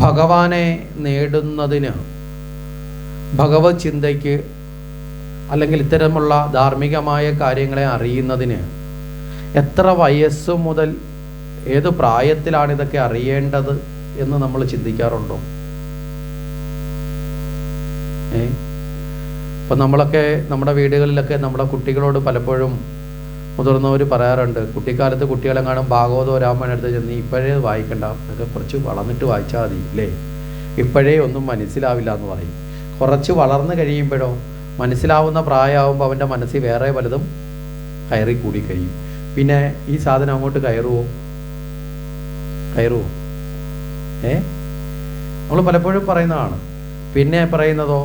ഭഗവാനെ നേടുന്നതിന്, ഭഗവത് ചിന്തയ്ക്ക്, അല്ലെങ്കിൽ ഇത്തരമുള്ള ധാർമ്മികമായ കാര്യങ്ങളെ അറിയുന്നതിന് എത്ര വയസ്സ് മുതൽ ഏത് പ്രായത്തിലാണ് ഇതൊക്കെ അറിയേണ്ടത് എന്ന് നമ്മൾ ചിന്തിക്കാറുണ്ടോ? ഇപ്പം നമ്മളൊക്കെ നമ്മുടെ വീടുകളിലൊക്കെ നമ്മുടെ കുട്ടികളോട് പലപ്പോഴും മുതിർന്നവർ പറയാറുണ്ട്, കുട്ടിക്കാലത്ത് കുട്ടികളെ കാണും ഭാഗവതോ രാമായണം എടുത്ത് ചെന്ന് ഇപ്പോഴേ വായിക്കണ്ട, അതൊക്കെ കുറച്ച് വളർന്നിട്ട് വായിച്ചാൽ മതി അല്ലേ, ഇപ്പോഴേ ഒന്നും മനസ്സിലാവില്ല എന്ന് പറയും. കുറച്ച് വളർന്നു കഴിയുമ്പോഴോ മനസ്സിലാവുന്ന പ്രായമാകുമ്പോൾ അവൻ്റെ മനസ്സിൽ വേറെ പലതും കയറി കൂടി കഴിയും. പിന്നെ ഈ സാധനം അങ്ങോട്ട് കയറുമോ? നമ്മൾ പലപ്പോഴും പറയുന്നതാണ്. പിന്നെ പറയുന്നതോ,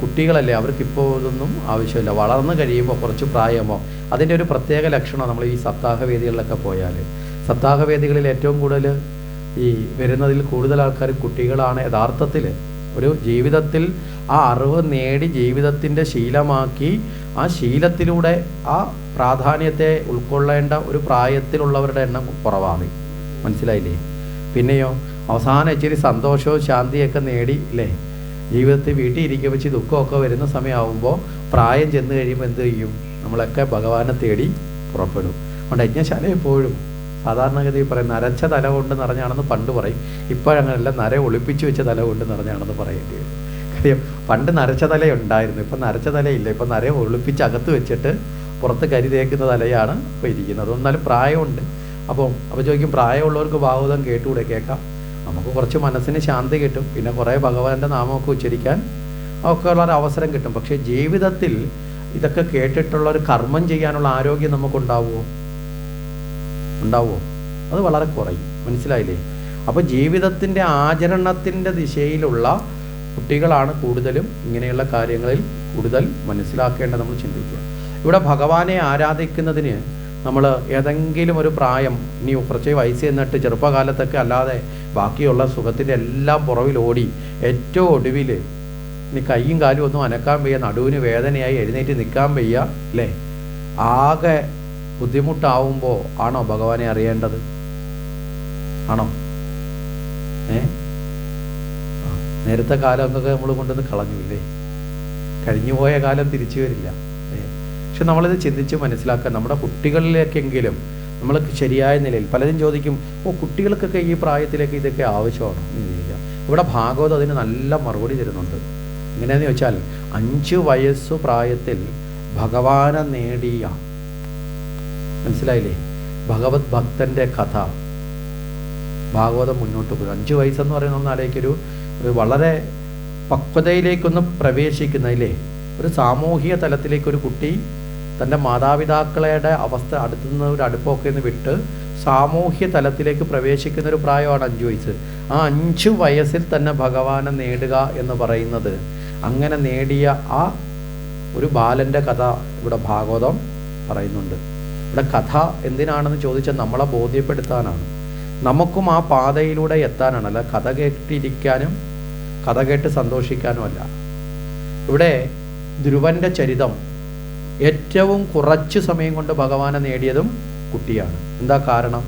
കുട്ടികളല്ലേ, അവർക്കിപ്പോൾ ഇതൊന്നും ആവശ്യമില്ല, വളർന്നു കഴിയുമ്പോൾ കുറച്ച് പ്രായമോ. അതിൻ്റെ ഒരു പ്രത്യേക ലക്ഷണം നമ്മൾ ഈ സപ്താഹവേദികളിലൊക്കെ പോയാൽ, സപ്താഹവേദികളിൽ ഏറ്റവും കൂടുതൽ ഈ വരുന്നതിൽ കൂടുതൽ ആൾക്കാർ കുട്ടികളാണ്. യഥാർത്ഥത്തിൽ ഒരു ജീവിതത്തിൽ ആ അറിവ് നേടി ജീവിതത്തിൻ്റെ ശീലമാക്കി ആ ശീലത്തിലൂടെ ആ പ്രാധാന്യത്തെ ഉൾക്കൊള്ളേണ്ട ഒരു പ്രായത്തിലുള്ളവരുടെ എണ്ണം കുറവാണ്. മനസ്സിലായില്ലേ? പിന്നെയോ അവസാനം ഇച്ചിരി സന്തോഷവും ശാന്തിയൊക്കെ നേടി അല്ലേ, ജീവിതത്തിൽ വീട്ടിൽ ഇരിക്കുക വെച്ച് ദുഃഖമൊക്കെ വരുന്ന സമയമാകുമ്പോൾ പ്രായം ചെന്ന് കഴിയുമ്പോൾ എന്ത് ചെയ്യും? നമ്മളൊക്കെ ഭഗവാനെ തേടി പുറപ്പെടും. അതുകൊണ്ട് യജ്ഞശാല എപ്പോഴും സാധാരണഗതിയിൽ പറയും നരച്ച തല കൊണ്ട് നിറഞ്ഞാണെന്ന് പണ്ട് പറയും. ഇപ്പോഴങ്ങനെയല്ല, നര ഒളിപ്പിച്ചു വെച്ച തല കൊണ്ട് നിറഞ്ഞാണെന്ന് പറയേണ്ടി വരും. കാര്യം പണ്ട് നരച്ച തല ഉണ്ടായിരുന്നു, ഇപ്പം നരച്ച തലയില്ല. ഇപ്പം നര ഒളിപ്പിച്ച് അകത്ത് വെച്ചിട്ട് പുറത്ത് കരി തേക്കുന്ന തലയാണ് ഇപ്പോൾ ഇരിക്കുന്നത്. എന്നാലും പ്രായമുണ്ട്. അപ്പോൾ ചോദിക്കും, പ്രായമുള്ളവർക്ക് ഭാഗവതം കേട്ടുകൂടെ? കേൾക്കാം, നമുക്ക് കുറച്ച് മനസ്സിന് ശാന്തി കിട്ടും, പിന്നെ കുറേ ഭഗവാന്റെ നാമമൊക്കെ ഉച്ചരിക്കാൻ ഒക്കെ ഉള്ളൊരു അവസരം കിട്ടും. പക്ഷേ ജീവിതത്തിൽ ഇതൊക്കെ കേട്ടിട്ടുള്ള ഒരു കർമ്മം ചെയ്യാനുള്ള ആരോഗ്യം നമുക്കുണ്ടാവുമോ? അത് വളരെ കുറയും. മനസ്സിലായില്ലേ? അപ്പോൾ ജീവിതത്തിൻ്റെ ആചരണത്തിൻ്റെ ദിശയിലുള്ള കുട്ടികളാണ് കൂടുതലും ഇങ്ങനെയുള്ള കാര്യങ്ങളിൽ കൂടുതൽ മനസ്സിലാക്കേണ്ടത്. നമ്മൾ ചിന്തിക്കുക. ഇവിടെ ഭഗവാനെ ആരാധിക്കുന്നതിന് നമ്മൾ ഏതെങ്കിലും ഒരു പ്രായം, ഇനി കുറച്ച് വയസ്സ് എന്നിട്ട് ചെറുപ്പകാലത്തൊക്കെ അല്ലാതെ ബാക്കിയുള്ള സുഖത്തിൻ്റെ എല്ലാം പുറവിൽ ഓടി ഏറ്റവും ഒടുവിൽ ഇനി കൈയും കാലും ഒന്നും അനക്കാൻ വയ്യ, നടുവിന് വേദനയായി എഴുന്നേറ്റ് നിൽക്കാൻ വയ്യ അല്ലേ, ആകെ ബുദ്ധിമുട്ടാവുമ്പോൾ ആണോ ഭഗവാനെ അറിയേണ്ടത്? ആണോ? നേരത്തെ കാലമൊക്കെ നമ്മൾ കൊണ്ടുവന്ന് കളഞ്ഞില്ലേ, കഴിഞ്ഞുപോയ കാലം തിരിച്ചു വരില്ല. പക്ഷെ നമ്മളിത് ചിന്തിച്ച് മനസ്സിലാക്കുക. നമ്മുടെ കുട്ടികളിലേക്കെങ്കിലും നമ്മൾ ശരിയായ നിലയിൽ, പലരും ചോദിക്കും, കുട്ടികൾക്കൊക്കെ ഈ പ്രായത്തിലേക്ക് ഇതൊക്കെ ആവശ്യമാണ്. ഇവിടെ ഭാഗവതം അതിന് നല്ല മറുപടി തരുന്നുണ്ട്. എങ്ങനെയാണെന്ന് ചോദിച്ചാൽ 5 വയസ്സു പ്രായത്തിൽ ഭഗവാനെ നേടിയ, മനസ്സിലായില്ലേ, ഭഗവത് ഭക്തൻ്റെ കഥ ഭാഗവതം മുന്നോട്ട് പോയി. 5 വയസ്സെന്ന് പറയുന്ന ഒന്നാലേക്കൊരു വളരെ പക്വതയിലേക്കൊന്ന് പ്രവേശിക്കുന്നതില്ലേ, ഒരു സാമൂഹിക തലത്തിലേക്കൊരു കുട്ടി തൻ്റെ മാതാപിതാക്കളുടെ അവസ്ഥ അടുത്തുനിന്ന് ഒരു അടുപ്പമൊക്കെ ഒന്ന് വിട്ട് സാമൂഹ്യ തലത്തിലേക്ക് പ്രവേശിക്കുന്നൊരു പ്രായമാണ് 5 വയസ്സ്. ആ 5 വയസ്സിൽ തന്നെ ഭഗവാനെ നേടുക എന്ന് പറയുന്നത്, അങ്ങനെ നേടിയ ആ ഒരു ബാലൻ്റെ കഥ ഇവിടെ ഭാഗവതം പറയുന്നുണ്ട്. ഇവിടെ കഥ എന്തിനാണെന്ന് ചോദിച്ചാൽ നമ്മളെ ബോധ്യപ്പെടുത്താനാണ്, നമുക്കും ആ പാതയിലൂടെ എത്താനാണ്. അല്ല കഥ കേട്ടിരിക്കാനും കഥ കേട്ട് സന്തോഷിക്കാനും അല്ല. ഇവിടെ ധ്രുവൻ്റെ ചരിതം ഏറ്റവും കുറച്ച് സമയം കൊണ്ട് ഭഗവാനെ നേടിയതും കുട്ടിയാണ്. എന്താ കാരണം?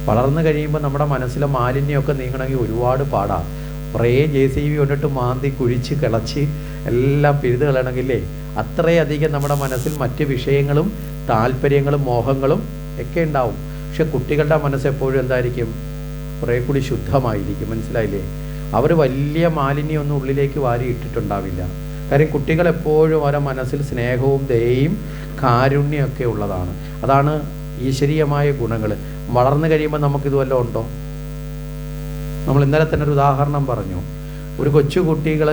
വളർന്നു കഴിയുമ്പോൾ നമ്മുടെ മനസ്സിലെ മാലിന്യമൊക്കെ നീങ്ങണമെങ്കിൽ ഒരുപാട് പാടാണ്. കുറേ JCB കൊണ്ടിട്ട് മാന്തി കുഴിച്ച് കിളച്ച് എല്ലാം പിഴുത് കളയണമെങ്കിലേ അത്രയധികം നമ്മുടെ മനസ്സിൽ മറ്റ് വിഷയങ്ങളും താല്പര്യങ്ങളും മോഹങ്ങളും ഒക്കെ ഉണ്ടാവും. പക്ഷെ കുട്ടികളുടെ മനസ്സ് എപ്പോഴും എന്തായിരിക്കും? കുറേ കൂടി ശുദ്ധമായിരിക്കും. മനസ്സിലായില്ലേ? അവർ വലിയ മാലിന്യമൊന്നും ഉള്ളിലേക്ക് വാരി ഇട്ടിട്ടുണ്ടാവില്ല. കാര്യം കുട്ടികളെപ്പോഴും അവരുടെ മനസ്സിൽ സ്നേഹവും ദയയും കാരുണ്യമൊക്കെ ഉള്ളതാണ്. അതാണ് ഈശ്വരീയമായ ഗുണങ്ങൾ. വളർന്നു കഴിയുമ്പോൾ നമുക്കിത് വല്ലതും ഉണ്ടോ? നമ്മൾ ഇന്നലെ തന്നെ ഒരു ഉദാഹരണം പറഞ്ഞു. ഒരു കൊച്ചു കുട്ടികൾ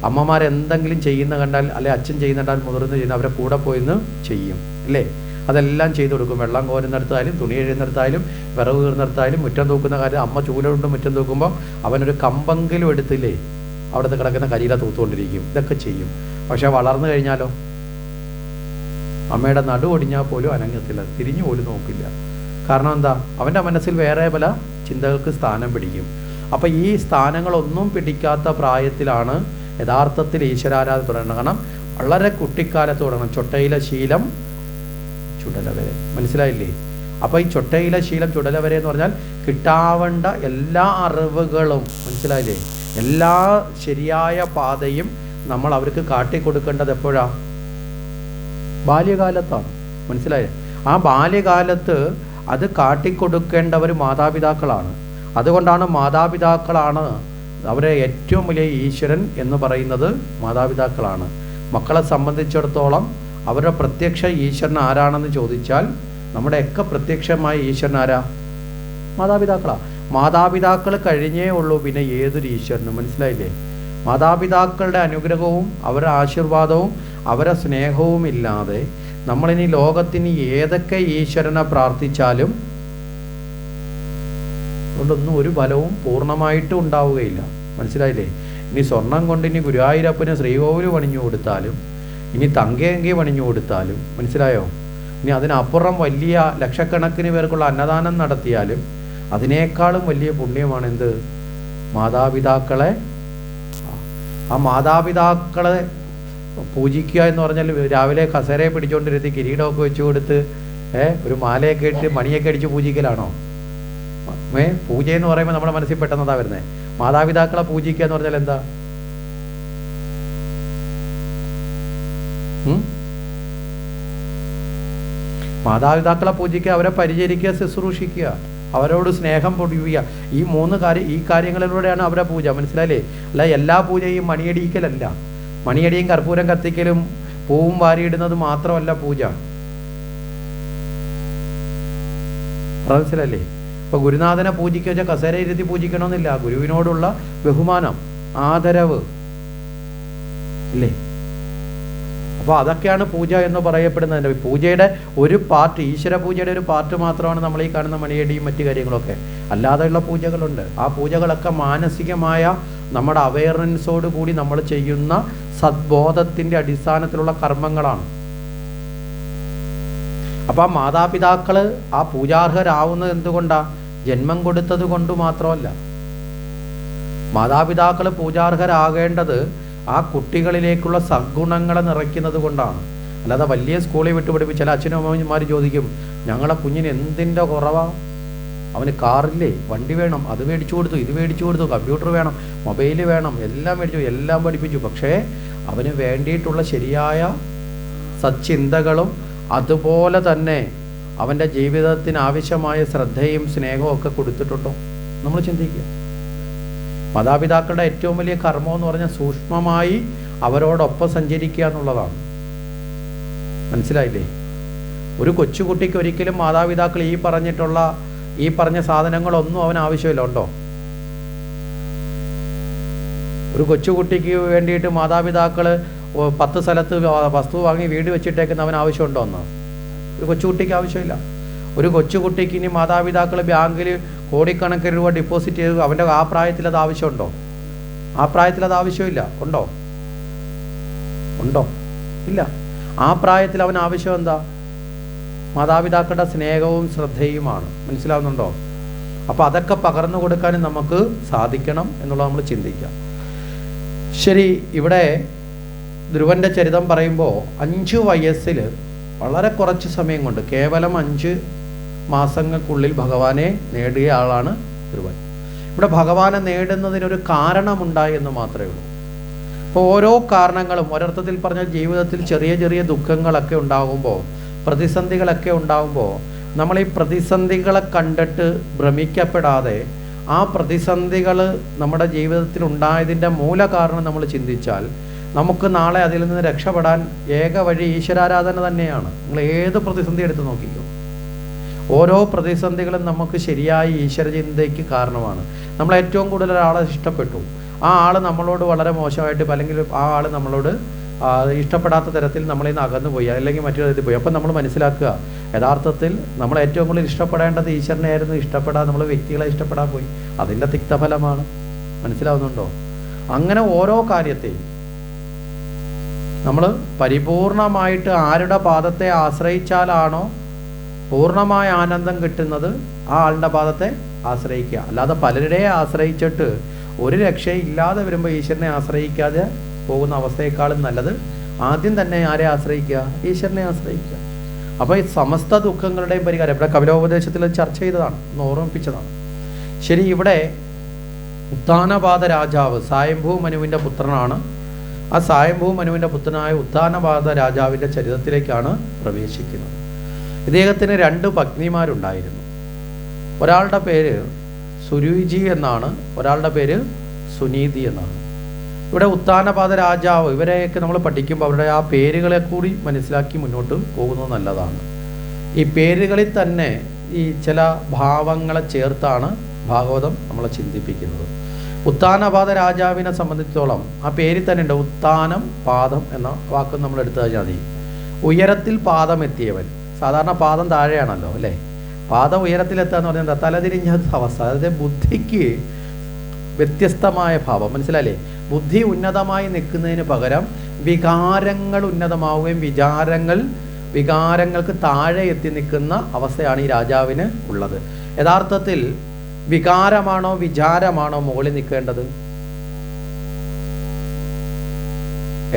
അമ്മമാരെന്തെങ്കിലും ചെയ്യുന്ന കണ്ടാൽ, അല്ലെ അച്ഛൻ ചെയ്യുന്ന കണ്ടാൽ മുതിർന്ന് ചെയ്യുന്ന അവരെ കൂടെ പോയിന്ന് ചെയ്യും അല്ലേ? അതെല്ലാം ചെയ്തു കൊടുക്കും. വെള്ളം കോരുന്നിടത്തായാലും തുണി എഴുതുന്നിടത്തായാലും വിറവ് കീറുന്നിടത്തായാലും മുറ്റം തൂക്കുന്ന കാര്യം, അമ്മ ചൂലുകൊണ്ട് മുറ്റം തൂക്കുമ്പോൾ അവനൊരു കമ്പെങ്കിലും എടുത്തില്ലേ അവിടുത്തെ കിടക്കുന്ന കരിയില തൂത്തുകൊണ്ടിരിക്കും. ഇതൊക്കെ ചെയ്യും. പക്ഷെ വളർന്നു കഴിഞ്ഞാലോ അമ്മയുടെ നടു ഒടിഞ്ഞാൽ പോലും അനങ്ങത്തില്ല, തിരിഞ്ഞു പോലും നോക്കില്ല. കാരണം എന്താ? അവൻ്റെ മനസ്സിൽ വേറെ പല ചിന്തകൾക്ക് സ്ഥാനം പിടിക്കും. അപ്പം ഈ സ്ഥാനങ്ങളൊന്നും പിടിക്കാത്ത പ്രായത്തിലാണ് യഥാർത്ഥത്തിൽ ഈശ്വരാരാധന തുടങ്ങണം. കാരണം വളരെ കുട്ടിക്കാലത്ത് തുടങ്ങണം. ചൊട്ടയിലെ ശീലം ചുടല വരെ. മനസ്സിലായില്ലേ? അപ്പോൾ ഈ ചൊട്ടയിലെ ശീലം ചുടല വരെ എന്ന് പറഞ്ഞാൽ കിട്ടാവേണ്ട എല്ലാ അറിവുകളും, മനസ്സിലായില്ലേ, എല്ലാ ശരിയായ പാതയും നമ്മൾ അവർക്ക് കാട്ടിക്കൊടുക്കേണ്ടത് എപ്പോഴാണ്? ബാല്യകാലത്താണ്. മനസ്സിലായേ? ആ ബാല്യകാലത്ത് അത് കാട്ടിക്കൊടുക്കേണ്ടവർ മാതാപിതാക്കളാണ്. അതുകൊണ്ടാണ് മാതാപിതാക്കളാണ് അവരെ ഏറ്റവും വലിയ ഈശ്വരൻ എന്ന് പറയുന്നത്. മാതാപിതാക്കളാണ്. മക്കളെ സംബന്ധിച്ചിടത്തോളം അവരുടെ പ്രത്യക്ഷ ഈശ്വരൻ ആരാണെന്ന് ചോദിച്ചാൽ നമ്മുടെയൊക്കെ പ്രത്യക്ഷമായ ഈശ്വരൻ ആരാ? മാതാപിതാക്കളാണ്. മാതാപിതാക്കൾ കഴിഞ്ഞേ ഉള്ളൂ പിന്നെ ഏതൊരു ഈശ്വരനും. മനസ്സിലായില്ലേ? മാതാപിതാക്കളുടെ അനുഗ്രഹവും അവരുടെ ആശീർവാദവും അവരുടെ സ്നേഹവും ഇല്ലാതെ നമ്മളിനി ലോകത്തിന് ഏതൊക്കെ ഈശ്വരനെ പ്രാർത്ഥിച്ചാലും അതുകൊണ്ടൊന്നും ഒരു ഫലവും പൂർണ്ണമായിട്ടും ഉണ്ടാവുകയില്ല. മനസ്സിലായില്ലേ? ഇനി സ്വർണം കൊണ്ട് ഇനി ഗുരുവായൂരപ്പന് ശ്രീകോവിൽ പണിഞ്ഞു കൊടുത്താലും, ഇനി തങ്കയങ്കി പണിഞ്ഞു കൊടുത്താലും, മനസ്സിലായോ, ഇനി അതിനപ്പുറം വലിയ ലക്ഷക്കണക്കിന് പേർക്കുള്ള അന്നദാനം നടത്തിയാലും അതിനേക്കാളും വലിയ പുണ്യമാണ് എന്ത്? മാതാപിതാക്കളെ, ആ മാതാപിതാക്കളെ പൂജിക്കുക എന്ന് പറഞ്ഞാൽ രാവിലെ കസേരയെ പിടിച്ചുകൊണ്ടിരുത്തി കിരീടമൊക്കെ വെച്ച് കൊടുത്ത് ഒരു മാലയൊക്കെ ഇട്ട് മണിയൊക്കെ അടിച്ച് പൂജിക്കലാണോ? പൂജ എന്ന് പറയുമ്പോൾ നമ്മുടെ മനസ്സിൽ പെട്ടെന്നതാ വരുന്നത്. മാതാപിതാക്കളെ പൂജിക്കുക എന്ന് പറഞ്ഞാൽ എന്താ? മാതാപിതാക്കളെ പൂജിക്കുക, അവരെ പരിചരിക്കുക, ശുശ്രൂഷിക്കുക, അവരോട് സ്നേഹം പൊടിക്കുക. ഈ കാര്യങ്ങളിലൂടെയാണ് അവരെ പൂജ. മനസ്സിലായില്ലേ? അല്ല എല്ലാ പൂജയും മണിയടിക്കലല്ല. മണിയടിയും കർപ്പൂരം കത്തിക്കലും പൂവും വാരിയിടുന്നത് മാത്രമല്ല പൂജ. മനസ്സിലല്ലേ? ഇപ്പോൾ ഗുരുനാഥനെ പൂജിക്കുക വെച്ചാൽ കസേര ഇരുത്തി പൂജിക്കണമെന്നില്ല. ഗുരുവിനോടുള്ള ബഹുമാനം, ആദരവ് ഇല്ലേ? അപ്പോൾ അതൊക്കെയാണ് പൂജ എന്ന് പറയപ്പെടുന്നത്. പൂജയുടെ ഒരു പാർട്ട്, ഈശ്വര പൂജയുടെ ഒരു പാർട്ട് മാത്രമാണ് നമ്മൾ ഈ കാണുന്ന മണിയടിയും മറ്റു കാര്യങ്ങളൊക്കെ. അല്ലാതെയുള്ള പൂജകളുണ്ട്. ആ പൂജകളൊക്കെ മാനസികമായ നമ്മുടെ അവയർനെസ്സോട് കൂടി നമ്മൾ ചെയ്യുന്ന സദ്ബോധത്തിൻ്റെ അടിസ്ഥാനത്തിലുള്ള കർമ്മങ്ങളാണ്. അപ്പോൾ ആ മാതാപിതാക്കൾ ആ പൂജാർഹരാവുന്നത് എന്തുകൊണ്ടാണ്? ജന്മം കൊടുത്തത് കൊണ്ട് മാത്രമല്ല. മാതാപിതാക്കൾ പൂജാർഹരാകേണ്ടത് ആ കുട്ടികളിലേക്കുള്ള സദ്ഗുണങ്ങളെ നിറയ്ക്കുന്നത് കൊണ്ടാണ്. അല്ലാതെ വലിയ സ്കൂളിൽ വിട്ടുപിടിപ്പിച്ച് ചില അച്ഛനും അമ്മമാർ ചോദിക്കും, ഞങ്ങളെ കുഞ്ഞിന് എന്തിൻ്റെ കുറവാണ്? അവന് കാറില്ലേ, വണ്ടി വേണം, അത് മേടിച്ചു കൊടുത്തു, ഇത് മേടിച്ചു കൊടുത്തു, കമ്പ്യൂട്ടർ വേണം, മൊബൈൽ വേണം, എല്ലാം മേടിച്ചു, എല്ലാം പഠിപ്പിച്ചു. പക്ഷേ അവന് വേണ്ടിയിട്ടുള്ള ശരിയായ സച്ചിന്തകളും അതുപോലെ തന്നെ അവൻ്റെ ജീവിതത്തിന് ആവശ്യമായ ശ്രദ്ധയും സ്നേഹവും ഒക്കെ കൊടുത്തിട്ടുണ്ടോ? നമ്മൾ ചിന്തിക്കുക. മാതാപിതാക്കളുടെ ഏറ്റവും വലിയ കർമ്മം എന്ന് പറഞ്ഞാൽ സൂക്ഷ്മമായി അവരോടൊപ്പം സഞ്ചരിക്കുക എന്നുള്ളതാണ്. മനസ്സിലായില്ലേ? ഒരു കൊച്ചുകുട്ടിക്ക് ഒരിക്കലും മാതാപിതാക്കൾ ഈ പറഞ്ഞ സാധനങ്ങളൊന്നും അവന് ആവശ്യമില്ല. ഉണ്ടോ? ഒരു കൊച്ചുകുട്ടിക്ക് വേണ്ടിയിട്ട് മാതാപിതാക്കൾ 10 സ്ഥലത്ത് വസ്തു വാങ്ങി വീട് വെച്ചിട്ടേക്കുന്ന അവന് ആവശ്യമുണ്ടോ? എന്ന് ഒരു കൊച്ചുകുട്ടിക്ക് ആവശ്യമില്ല. ഒരു കൊച്ചുകുട്ടിക്ക് ഇനി മാതാപിതാക്കൾ ബാങ്കിൽ കോടിക്കണക്കിന് രൂപ ഡിപ്പോസിറ്റ് ചെയ്ത് അവൻ്റെ ആ പ്രായത്തിൽ അത് ആവശ്യമുണ്ടോ? ആ പ്രായത്തിൽ അത് ആവശ്യമില്ല. ഉണ്ടോ? ഇല്ല. ആ പ്രായത്തിൽ അവന് ആവശ്യം എന്താ? മാതാപിതാക്കളുടെ സ്നേഹവും ശ്രദ്ധയുമാണ്. മനസ്സിലാവുന്നുണ്ടോ? അപ്പോൾ അതൊക്കെ പകർന്നു കൊടുക്കാനും നമുക്ക് സാധിക്കണം എന്നുള്ളത് നമ്മൾ ചിന്തിക്കാം. ശരി, ഇവിടെ ധ്രുവൻ്റെ ചരിതം പറയുമ്പോൾ 5 വയസ്സിൽ വളരെ കുറച്ച് സമയം കൊണ്ട് കേവലം 5 മാസങ്ങൾക്കുള്ളിൽ ഭഗവാനെ നേടിയ ആളാണ് ധ്രുവൻ. ഇവിടെ ഭഗവാനെ നേടുന്നതിനൊരു കാരണമുണ്ടായി എന്ന് മാത്രമേ ഉള്ളൂ. അപ്പോൾ ഓരോ കാരണങ്ങളും ഒരർത്ഥത്തിൽ പറഞ്ഞാൽ ജീവിതത്തിൽ ചെറിയ ചെറിയ ദുഃഖങ്ങളൊക്കെ ഉണ്ടാകുമ്പോൾ, പ്രതിസന്ധികളൊക്കെ ഉണ്ടാകുമ്പോൾ നമ്മൾ ഈ പ്രതിസന്ധികളെ കണ്ടിട്ട് ഭ്രമിക്കപ്പെടാതെ ആ പ്രതിസന്ധികൾ നമ്മുടെ ജീവിതത്തിൽ ഉണ്ടായതിൻ്റെ മൂലകാരണം നമ്മൾ ചിന്തിച്ചാൽ നമുക്ക് നാളെ അതിൽ നിന്ന് രക്ഷപ്പെടാൻ ഏക വഴി ഈശ്വരാരാധന തന്നെയാണ്. നിങ്ങൾ ഏത് പ്രതിസന്ധി എടുത്ത് നോക്കിക്കോ. ഓരോ പ്രതിസന്ധികളും നമുക്ക് ശരിയായ ഈശ്വരചിന്തയ്ക്ക് കാരണമാണ്. നമ്മൾ ഏറ്റവും കൂടുതൽ ഒരാളെ ഇഷ്ടപ്പെട്ടു, ആ ആൾ നമ്മളോട് വളരെ മോശമായിട്ട്, അല്ലെങ്കിൽ ആ ആൾ നമ്മളോട് ഇഷ്ടപ്പെടാത്ത തരത്തിൽ നമ്മളിൽ നിന്ന് അകന്നു പോയി, അല്ലെങ്കിൽ മറ്റൊരു തരത്തിൽ പോയി. അപ്പം നമ്മൾ മനസ്സിലാക്കുക, യഥാർത്ഥത്തിൽ നമ്മൾ ഏറ്റവും കൂടുതൽ ഇഷ്ടപ്പെടേണ്ടത് ഈശ്വരനെ ആയിരുന്നു. ഇഷ്ടപ്പെടാൻ നമ്മൾ വ്യക്തികളെ ഇഷ്ടപ്പെടാൻ പോയി, അതിൻ്റെ തിക്തഫലമാണ്. മനസ്സിലാവുന്നുണ്ടോ? അങ്ങനെ ഓരോ കാര്യത്തെയും നമ്മൾ പരിപൂർണമായിട്ട് ആരുടെ പാദത്തെ ആശ്രയിച്ചാലാണോ പൂർണ്ണമായ ആനന്ദം കിട്ടുന്നത്, ആ ആളുടെ പാദത്തെ ആശ്രയിക്കുക. അല്ലാതെ പലരുടെ ആശ്രയിച്ചിട്ട് ഒരു രക്ഷയില്ലാതെ വരുമ്പോൾ ഈശ്വരനെ ആശ്രയിക്കാതെ പോകുന്ന അവസ്ഥയെക്കാളും നല്ലത് ആദ്യം തന്നെ ആരെ ആശ്രയിക്കുക? ഈശ്വരനെ ആശ്രയിക്കുക. അപ്പോൾ ഈ സമസ്ത ദുഃഖങ്ങളുടെയും പരിഹാരം ഇവിടെ കപിലോപദേശത്തിൽ ചർച്ച ചെയ്തതാണ്, ഒന്ന് ഓർമ്മിപ്പിച്ചതാണ്. ശരി, ഇവിടെ ഉത്ഥാനപാദ രാജാവ് സായംഭൂ മനുവിൻ്റെ പുത്രനാണ്. ആ സായംഭൂ മനുവിൻ്റെ പുത്രനായ ഉത്ഥാനപാദ രാജാവിൻ്റെ ചരിത്രത്തിലേക്കാണ് പ്രവേശിക്കുന്നത്. ഇദ്ദേഹത്തിന് 2 പത്നിമാരുണ്ടായിരുന്നു. ഒരാളുടെ പേര് സുരുചി എന്നാണ്, ഒരാളുടെ പേര് സുനീതി എന്നാണ്. ഇവിടെ ഉത്ഥാനപാദ രാജാവ്, ഇവരെയൊക്കെ നമ്മൾ പഠിക്കുമ്പോൾ അവരുടെ ആ പേരുകളെ കൂടി മനസ്സിലാക്കി മുന്നോട്ട് പോകുന്നത് നല്ലതാണ്. ഈ പേരുകളിൽ തന്നെ ഈ ചില ഭാവങ്ങളെ ചേർത്താണ് ഭാഗവതം നമ്മളെ ചിന്തിപ്പിക്കുന്നത്. ഉത്ഥാനപാദ രാജാവിനെ സംബന്ധിച്ചിടത്തോളം ആ പേരിൽ തന്നെ ഉണ്ട് ഉത്ഥാനം പാദം എന്ന വാക്ക് നമ്മൾ എടുത്തു കഴിഞ്ഞാൽ മതി. ഉയരത്തിൽ പാദം എത്തിയവൻ. സാധാരണ പാദം താഴെയാണല്ലോ അല്ലേ? പാദം ഉയരത്തിലെത്താന്ന് പറഞ്ഞാൽ എന്താ? തലതിരിഞ്ഞ അവസ്ഥ. അതായത് ബുദ്ധിക്ക് വ്യത്യസ്തമായ ഭാവം, മനസ്സിലല്ലേ? ബുദ്ധി ഉന്നതമായി നിൽക്കുന്നതിന് പകരം വികാരങ്ങൾ ഉന്നതമാവുകയും വികാരങ്ങൾക്ക് താഴെ എത്തി നിൽക്കുന്ന അവസ്ഥയാണ് ഈ രാജാവിന് ഉള്ളത്. യഥാർത്ഥത്തിൽ വികാരമാണോ വിചാരമാണോ മുകളിൽ നിൽക്കേണ്ടത്?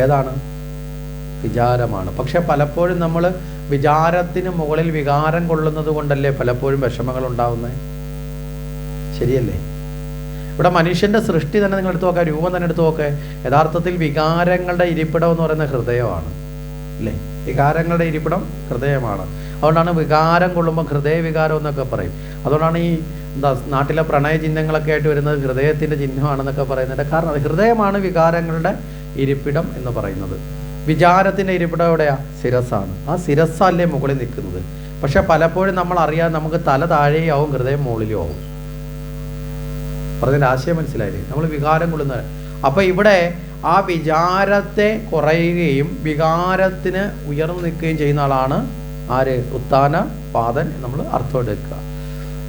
ഏതാണ്? വിചാരമാണ്. പക്ഷെ പലപ്പോഴും നമ്മൾ വിചാരത്തിന് മുകളിൽ വികാരം കൊള്ളുന്നത് കൊണ്ടല്ലേ പലപ്പോഴും വിഷമങ്ങൾ ഉണ്ടാവുന്നത്. ശരിയല്ലേ? ഇവിടെ മനുഷ്യൻ്റെ സൃഷ്ടി തന്നെ നിങ്ങൾ എടുത്തു നോക്കുക, രൂപം തന്നെ എടുത്തു നോക്കുക. യഥാർത്ഥത്തിൽ വികാരങ്ങളുടെ ഇരിപ്പിടം എന്ന് പറയുന്നത് ഹൃദയമാണ് അല്ലേ? വികാരങ്ങളുടെ ഇരിപ്പിടം ഹൃദയമാണ്. അതുകൊണ്ടാണ് വികാരം കൊള്ളുമ്പോൾ ഹൃദയ വികാരം എന്നൊക്കെ പറയും. അതുകൊണ്ടാണ് ഈ നാട്ടിലെ പ്രണയ ചിഹ്നങ്ങളൊക്കെ ആയിട്ട് വരുന്നത് ഹൃദയത്തിൻ്റെ ചിഹ്നമാണെന്നൊക്കെ പറയുന്നത്. കാരണം ഹൃദയമാണ് വികാരങ്ങളുടെ ഇരിപ്പിടം എന്ന് പറയുന്നത്. വിചാരത്തിൻ്റെ ഇരിപ്പിടം എവിടെയാ? ശിരസ്സാണ്. ആ ശിരസ്സല്ലേ മുകളിൽ നിൽക്കുന്നത്. പക്ഷെ പലപ്പോഴും നമ്മൾ അറിയാതെ നമുക്ക് തല താഴെയാവും, ഹൃദയം മുകളിലും ആവും. പറഞ്ഞതിൻ്റെ ആശയം മനസ്സിലായില്ലേ? നമ്മൾ വികാരം കൊള്ളുന്നത്. അപ്പം ഇവിടെ ആ വിചാരത്തെ കുറയുകയും വികാരത്തിന് ഉയർന്നു നിൽക്കുകയും ചെയ്യുന്ന ആളാണ് ആര്? ഉത്ഥാനപാദൻ. നമ്മൾ അർത്ഥം എടുക്കുക.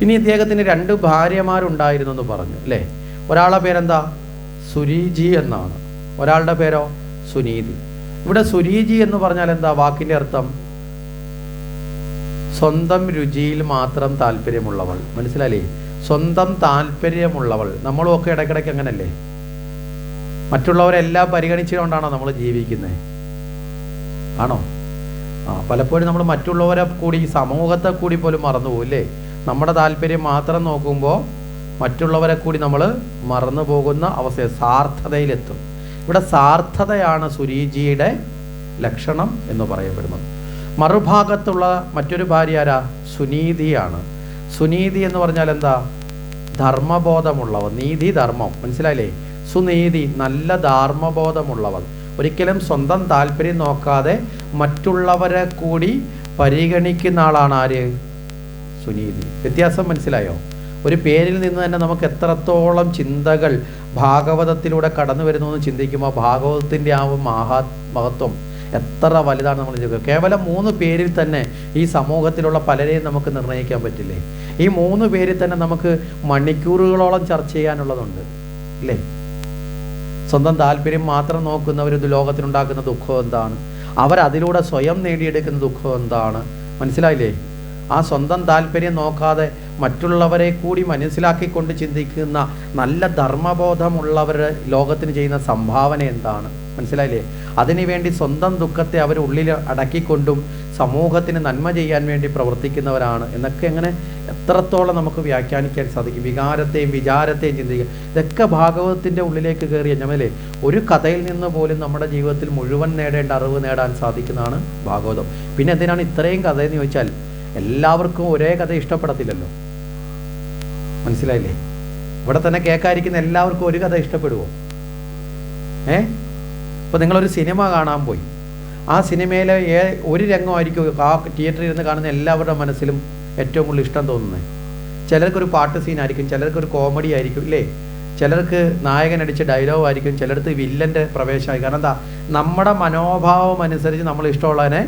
ഇനി ഇദ്ദേഹത്തിന് 2 ഭാര്യമാരുണ്ടായിരുന്നു എന്ന് പറഞ്ഞു അല്ലേ? ഒരാളുടെ പേരെന്താ? സുരീചി എന്നാണ്. ഒരാളുടെ പേരോ? സുനീതി. ഇവിടെ സുരീചി എന്ന് പറഞ്ഞാൽ എന്താ വാക്കിൻ്റെ അർത്ഥം? സ്വന്തം രുചിയിൽ മാത്രം താല്പര്യമുള്ളവൾ. മനസ്സിലായില്ലേ? സ്വന്തം താല്പര്യമുള്ളവൾ. നമ്മളും ഒക്കെ ഇടയ്ക്കിടയ്ക്ക് അങ്ങനല്ലേ? മറ്റുള്ളവരെല്ലാം പരിഗണിച്ചുകൊണ്ടാണോ നമ്മൾ ജീവിക്കുന്നത്? ആണോ? പലപ്പോഴും നമ്മൾ മറ്റുള്ളവരെ കൂടി സമൂഹത്തെ കൂടി പോലും മറന്നുപോകും അല്ലേ? നമ്മുടെ താല്പര്യം മാത്രം നോക്കുമ്പോൾ മറ്റുള്ളവരെ കൂടി നമ്മൾ മറന്നു പോകുന്ന അവസ്ഥ, സാർത്ഥതയിലെത്തും. ഇവിടെ സാർത്ഥതയാണ് സുരീചിയുടെ ലക്ഷണം എന്ന് പറയപ്പെടുന്നത്. മറുഭാഗത്തുള്ള മറ്റൊരു ഭാര്യ ആരാ? സുനീതിയാണ്. സുനീതി എന്ന് പറഞ്ഞാൽ എന്താ? ധർമ്മബോധമുള്ളവർ. നീതി ധർമ്മം, മനസ്സിലായില്ലേ? സുനീതി, നല്ല ധർമ്മബോധമുള്ളവർ. ഒരിക്കലും സ്വന്തം താല്പര്യം നോക്കാതെ മറ്റുള്ളവരെ കൂടി പരിഗണിക്കുന്ന ആളാണ് ആര്? സുനീതി. വ്യത്യാസം മനസ്സിലായോ? ഒരു പേരിൽ നിന്ന് തന്നെ നമുക്ക് എത്രത്തോളം ചിന്തകൾ ഭാഗവതത്തിലൂടെ കടന്നു വരുന്നു എന്ന് ചിന്തിക്കുമ്പോൾ ഭാഗവതത്തിൻ്റെ ആ മഹത്വം എത്ര വലുതാണ് നമ്മൾ ചിന്തിക്കുക. കേവലം 3 പേരിൽ തന്നെ ഈ സമൂഹത്തിലുള്ള പലരെയും നമുക്ക് നിർണ്ണയിക്കാൻ പറ്റില്ലേ? ഈ 3 പേരിൽ തന്നെ നമുക്ക് മണിക്കൂറുകളോളം ചർച്ച ചെയ്യാനുള്ളതുണ്ട് അല്ലേ? സ്വന്തം താല്പര്യം മാത്രം നോക്കുന്നവർ ലോകത്തിനുണ്ടാക്കുന്ന ദുഃഖം എന്താണ്? അവരതിലൂടെ സ്വയം നേടിയെടുക്കുന്ന ദുഃഖം എന്താണ്? മനസ്സിലായില്ലേ? ആ സ്വന്തം താല്പര്യം നോക്കാതെ മറ്റുള്ളവരെ കൂടി മനസ്സിലാക്കിക്കൊണ്ട് ചിന്തിക്കുന്ന നല്ല ധർമ്മബോധമുള്ളവർ ലോകത്തിന് ചെയ്യുന്ന സംഭാവന എന്താണ്? മനസ്സിലായില്ലേ? അതിനുവേണ്ടി സ്വന്തം ദുഃഖത്തെ അവർ ഉള്ളിൽ അടക്കിക്കൊണ്ടും സമൂഹത്തിന് നന്മ ചെയ്യാൻ വേണ്ടി പ്രവർത്തിക്കുന്നവരാണ് എന്നൊക്കെ എങ്ങനെ എത്രത്തോളം നമുക്ക് വ്യാഖ്യാനിക്കാൻ സാധിക്കും. വികാരത്തെയും വിചാരത്തെയും ചിന്തിക്കുക, ഇതൊക്കെ ഭാഗവതത്തിൻ്റെ ഉള്ളിലേക്ക് കയറിയ ഞമലേ ഒരു കഥയിൽ നിന്ന് പോലും നമ്മുടെ ജീവിതത്തിൽ മുഴുവൻ നേടേണ്ട അറിവ് നേടാൻ സാധിക്കുന്നതാണ് ഭാഗവതം. പിന്നെ എന്തിനാണ് ഇത്രയും കഥയെന്ന് ചോദിച്ചാൽ എല്ലാവർക്കും ഒരേ കഥ ഇഷ്ടപ്പെടത്തില്ലല്ലോ. മനസ്സിലായില്ലേ? ഇവിടെ തന്നെ കേൾക്കാതിരിക്കുന്ന എല്ലാവർക്കും ഒരു കഥ ഇഷ്ടപ്പെടുമോ? ഇപ്പോൾ നിങ്ങളൊരു സിനിമ കാണാൻ പോയി, ആ സിനിമയിലെ ഒരു രംഗമായിരിക്കും ആ തിയേറ്ററിൽ ഇരുന്ന് കാണുന്ന എല്ലാവരുടെ മനസ്സിലും ഏറ്റവും കൂടുതൽ ഇഷ്ടം തോന്നുന്നത്. ചിലർക്കൊരു പാട്ട് സീനായിരിക്കും, ചിലർക്കൊരു കോമഡി ആയിരിക്കും ഇല്ലേ? ചിലർക്ക് നായകൻ അടിച്ച ഡയലോഗ് ആയിരിക്കും, ചിലർക്ക് വില്ലൻ്റെ പ്രവേശമായി. കാരണം എന്താ? നമ്മുടെ മനോഭാവം അനുസരിച്ച് നമ്മൾ ഇഷ്ടമുള്ളതിനെ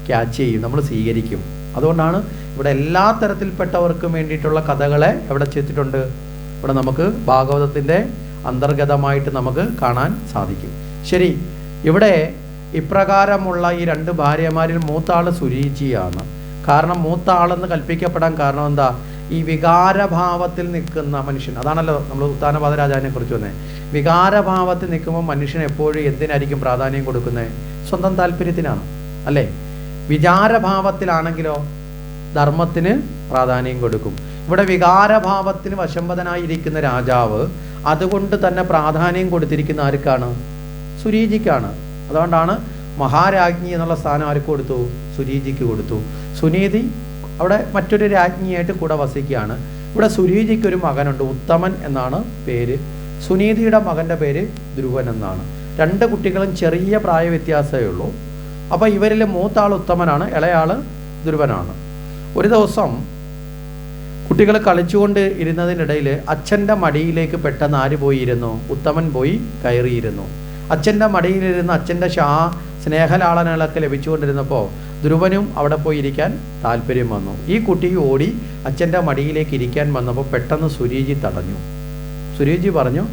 ക്യാച്ച് ചെയ്യും, നമ്മൾ സ്വീകരിക്കും. അതുകൊണ്ടാണ് ഇവിടെ എല്ലാ തരത്തിൽപ്പെട്ടവർക്കും വേണ്ടിയിട്ടുള്ള കഥകളെ എവിടെ ചെയ്തിട്ടുണ്ട്? ഇവിടെ നമുക്ക് ഭാഗവതത്തിൻ്റെ അന്തർഗതമായിട്ട് നമുക്ക് കാണാൻ സാധിക്കും. ശരി, ഇവിടെ ഇപ്രകാരമുള്ള ഈ 2 ഭാര്യമാരിൽ മൂത്താൾ സുരീചിയാണ്. കാരണം മൂത്ത ആളെന്ന് കൽപ്പിക്കപ്പെടാൻ കാരണം എന്താ? ഈ വികാരഭാവത്തിൽ നിൽക്കുന്ന മനുഷ്യൻ. അതാണല്ലോ നമ്മൾ ഉത്ഥാനപാദ രാജാവിനെ കുറിച്ച് വന്നത്. വികാരഭാവത്തിൽ നിൽക്കുമ്പോൾ മനുഷ്യൻ എപ്പോഴും എന്തിനായിരിക്കും പ്രാധാന്യം കൊടുക്കുന്നത്? സ്വന്തം താല്പര്യത്തിനാണ് അല്ലേ? വിചാരഭാവത്തിലാണെങ്കിലോ ധർമ്മത്തിന് പ്രാധാന്യം കൊടുക്കും. ഇവിടെ വികാരഭാവത്തിന് വശംവദനായിരിക്കുന്ന രാജാവ് അതുകൊണ്ട് തന്നെ പ്രാധാന്യം കൊടുത്തിരിക്കുന്ന ആർക്കാണ്? സുരീജിക്കാണ്. അതുകൊണ്ടാണ് മഹാരാജ്ഞി എന്നുള്ള സ്ഥാനം ആർക്ക് കൊടുത്തു? സുരീജിക്ക് കൊടുത്തു. സുനീതി അവിടെ മറ്റൊരു രാജ്ഞിയായിട്ട് കൂടെ വസിക്കുകയാണ്. ഇവിടെ സുരീജിക്ക് ഒരു മകനുണ്ട്, ഉത്തമൻ എന്നാണ് പേര്. സുനീതിയുടെ മകൻ്റെ പേര് ധ്രുവൻ എന്നാണ്. രണ്ട് കുട്ടികളും ചെറിയ പ്രായ വ്യത്യാസമേ ഉള്ളൂ. അപ്പോൾ ഇവരിൽ മൂത്താൾ ഉത്തമനാണ്, ഇളയാൾ ധ്രുവനാണ്. ഒരു ദിവസം കുട്ടികൾ കളിച്ചുകൊണ്ട് ഇരുന്നതിനിടയിൽ അച്ഛൻ്റെ മടിയിലേക്ക് പെട്ടെന്ന് ആര് പോയിരുന്നു? ഉത്തമൻ പോയി കയറിയിരുന്നു. അച്ഛൻ്റെ മടിയിലിരുന്ന് അച്ഛൻ്റെ സ്നേഹലാളനകളൊക്കെ ലഭിച്ചുകൊണ്ടിരുന്നപ്പോൾ ധ്രുവനും അവിടെ പോയി ഇരിക്കാൻ താല്പര്യം വന്നു. ഈ കുട്ടി ഓടി അച്ഛൻ്റെ മടിയിലേക്ക് ഇരിക്കാൻ വന്നപ്പോൾ പെട്ടെന്ന് സുരീജി തടഞ്ഞു. സുരീജി പറഞ്ഞു,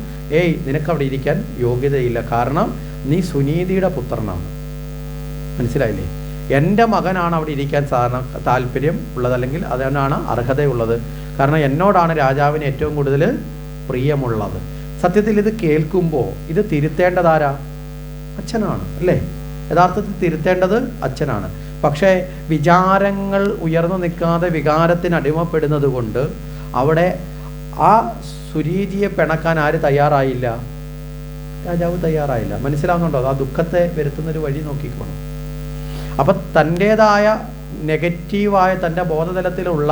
ഏയ് നിനക്കവിടെ ഇരിക്കാൻ യോഗ്യതയില്ല, കാരണം നീ സുനീതിയുടെ പുത്രനാണ്. മനസ്സിലായില്ലേ? എൻ്റെ മകനാണ് അവിടെ ഇരിക്കാൻ താല്പര്യം ഉള്ളത്, അല്ലെങ്കിൽ അതിനാണ് അർഹതയുള്ളത്. കാരണം എന്നോടാണ് രാജാവിന് ഏറ്റവും കൂടുതൽ പ്രിയമുള്ളത്. സത്യത്തിൽ ഇത് കേൾക്കുമ്പോൾ ഇത് തിരുത്തേണ്ടതാരാ? അച്ഛനാണ്, അല്ലേ? യഥാർത്ഥത്തിൽ തിരുത്തേണ്ടത് അച്ഛനാണ്. പക്ഷേ വിചാരങ്ങൾ ഉയർന്നു നിൽക്കാതെ വികാരത്തിന് അടിമപ്പെടുന്നത് കൊണ്ട് അവിടെ ആ സുരീജിയെ പിണക്കാൻ ആര് തയ്യാറായില്ല? രാജാവ് തയ്യാറായില്ല. മനസ്സിലാവുന്നുണ്ടോ? ആ ദുഃഖത്തെ വരുത്തുന്നൊരു വഴി നോക്കിക്കോണം. അപ്പം തൻ്റേതായ നെഗറ്റീവായ തൻ്റെ ബോധതലത്തിലുള്ള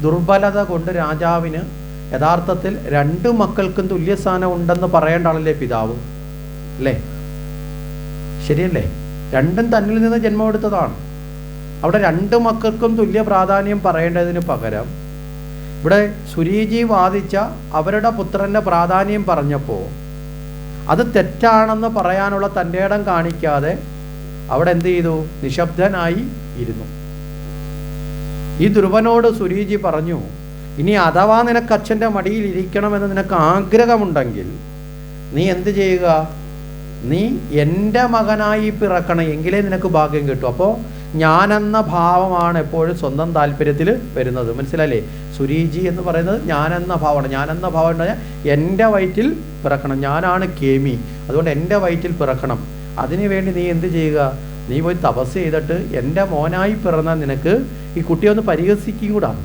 ദുർബലത കൊണ്ട് രാജാവിന് യഥാർത്ഥത്തിൽ രണ്ട് മക്കൾക്കും തുല്യസ്ഥാനം ഉണ്ടെന്ന് പറയേണ്ട ആളല്ലേ പിതാവ്, അല്ലേ? ശരിയല്ലേ? രണ്ടും തന്നിൽ നിന്ന് ജന്മമെടുത്തതാണ്. അവിടെ രണ്ട് മക്കൾക്കും തുല്യ പ്രാധാന്യം പറയേണ്ടതിന് പകരം ഇവിടെ സുരീജി വാദിച്ച അവരുടെ പുത്രൻ്റെ പ്രാധാന്യം പറഞ്ഞപ്പോൾ അത് തെറ്റാണെന്ന് പറയാനുള്ള തൻ്റെ ഇടം കാണിക്കാതെ അവിടെ എന്ത് ചെയ്തു? നിശബ്ദനായി ഇരുന്നു. ഈ ധ്രുവനോട് സുരീജി പറഞ്ഞു, ഇനി അഥവാ നിനക്ക് അച്ഛൻ്റെ മടിയിൽ ഇരിക്കണമെന്ന് നിനക്ക് ആഗ്രഹമുണ്ടെങ്കിൽ നീ എന്ത് ചെയ്യുക? നീ എൻ്റെ മകനായി പിറക്കണം, എങ്കിലേ നിനക്ക് ഭാഗ്യം കിട്ടും. അപ്പോൾ ഞാനെന്ന ഭാവമാണ് എപ്പോഴും സ്വന്തം താല്പര്യത്തിൽ വരുന്നത്. മനസ്സിലല്ലേ? സുരീജി എന്ന് പറയുന്നത് ഞാനെന്ന ഭാവമാണ്. ഞാനെന്ന ഭാവം ഉണ്ടായാൽ എൻ്റെ വയറ്റിൽ പിറക്കണം, ഞാനാണ് കേമി, അതുകൊണ്ട് എൻ്റെ വയറ്റിൽ പിറക്കണം. അതിനു വേണ്ടി നീ എന്ത് ചെയ്യുക? നീ പോയി തപസ് ചെയ്തിട്ട് എൻ്റെ മോനായി പിറന്നാൽ നിനക്ക് ഈ കുട്ടിയെ ഒന്ന് പരിഹസിക്കൂടാണ്.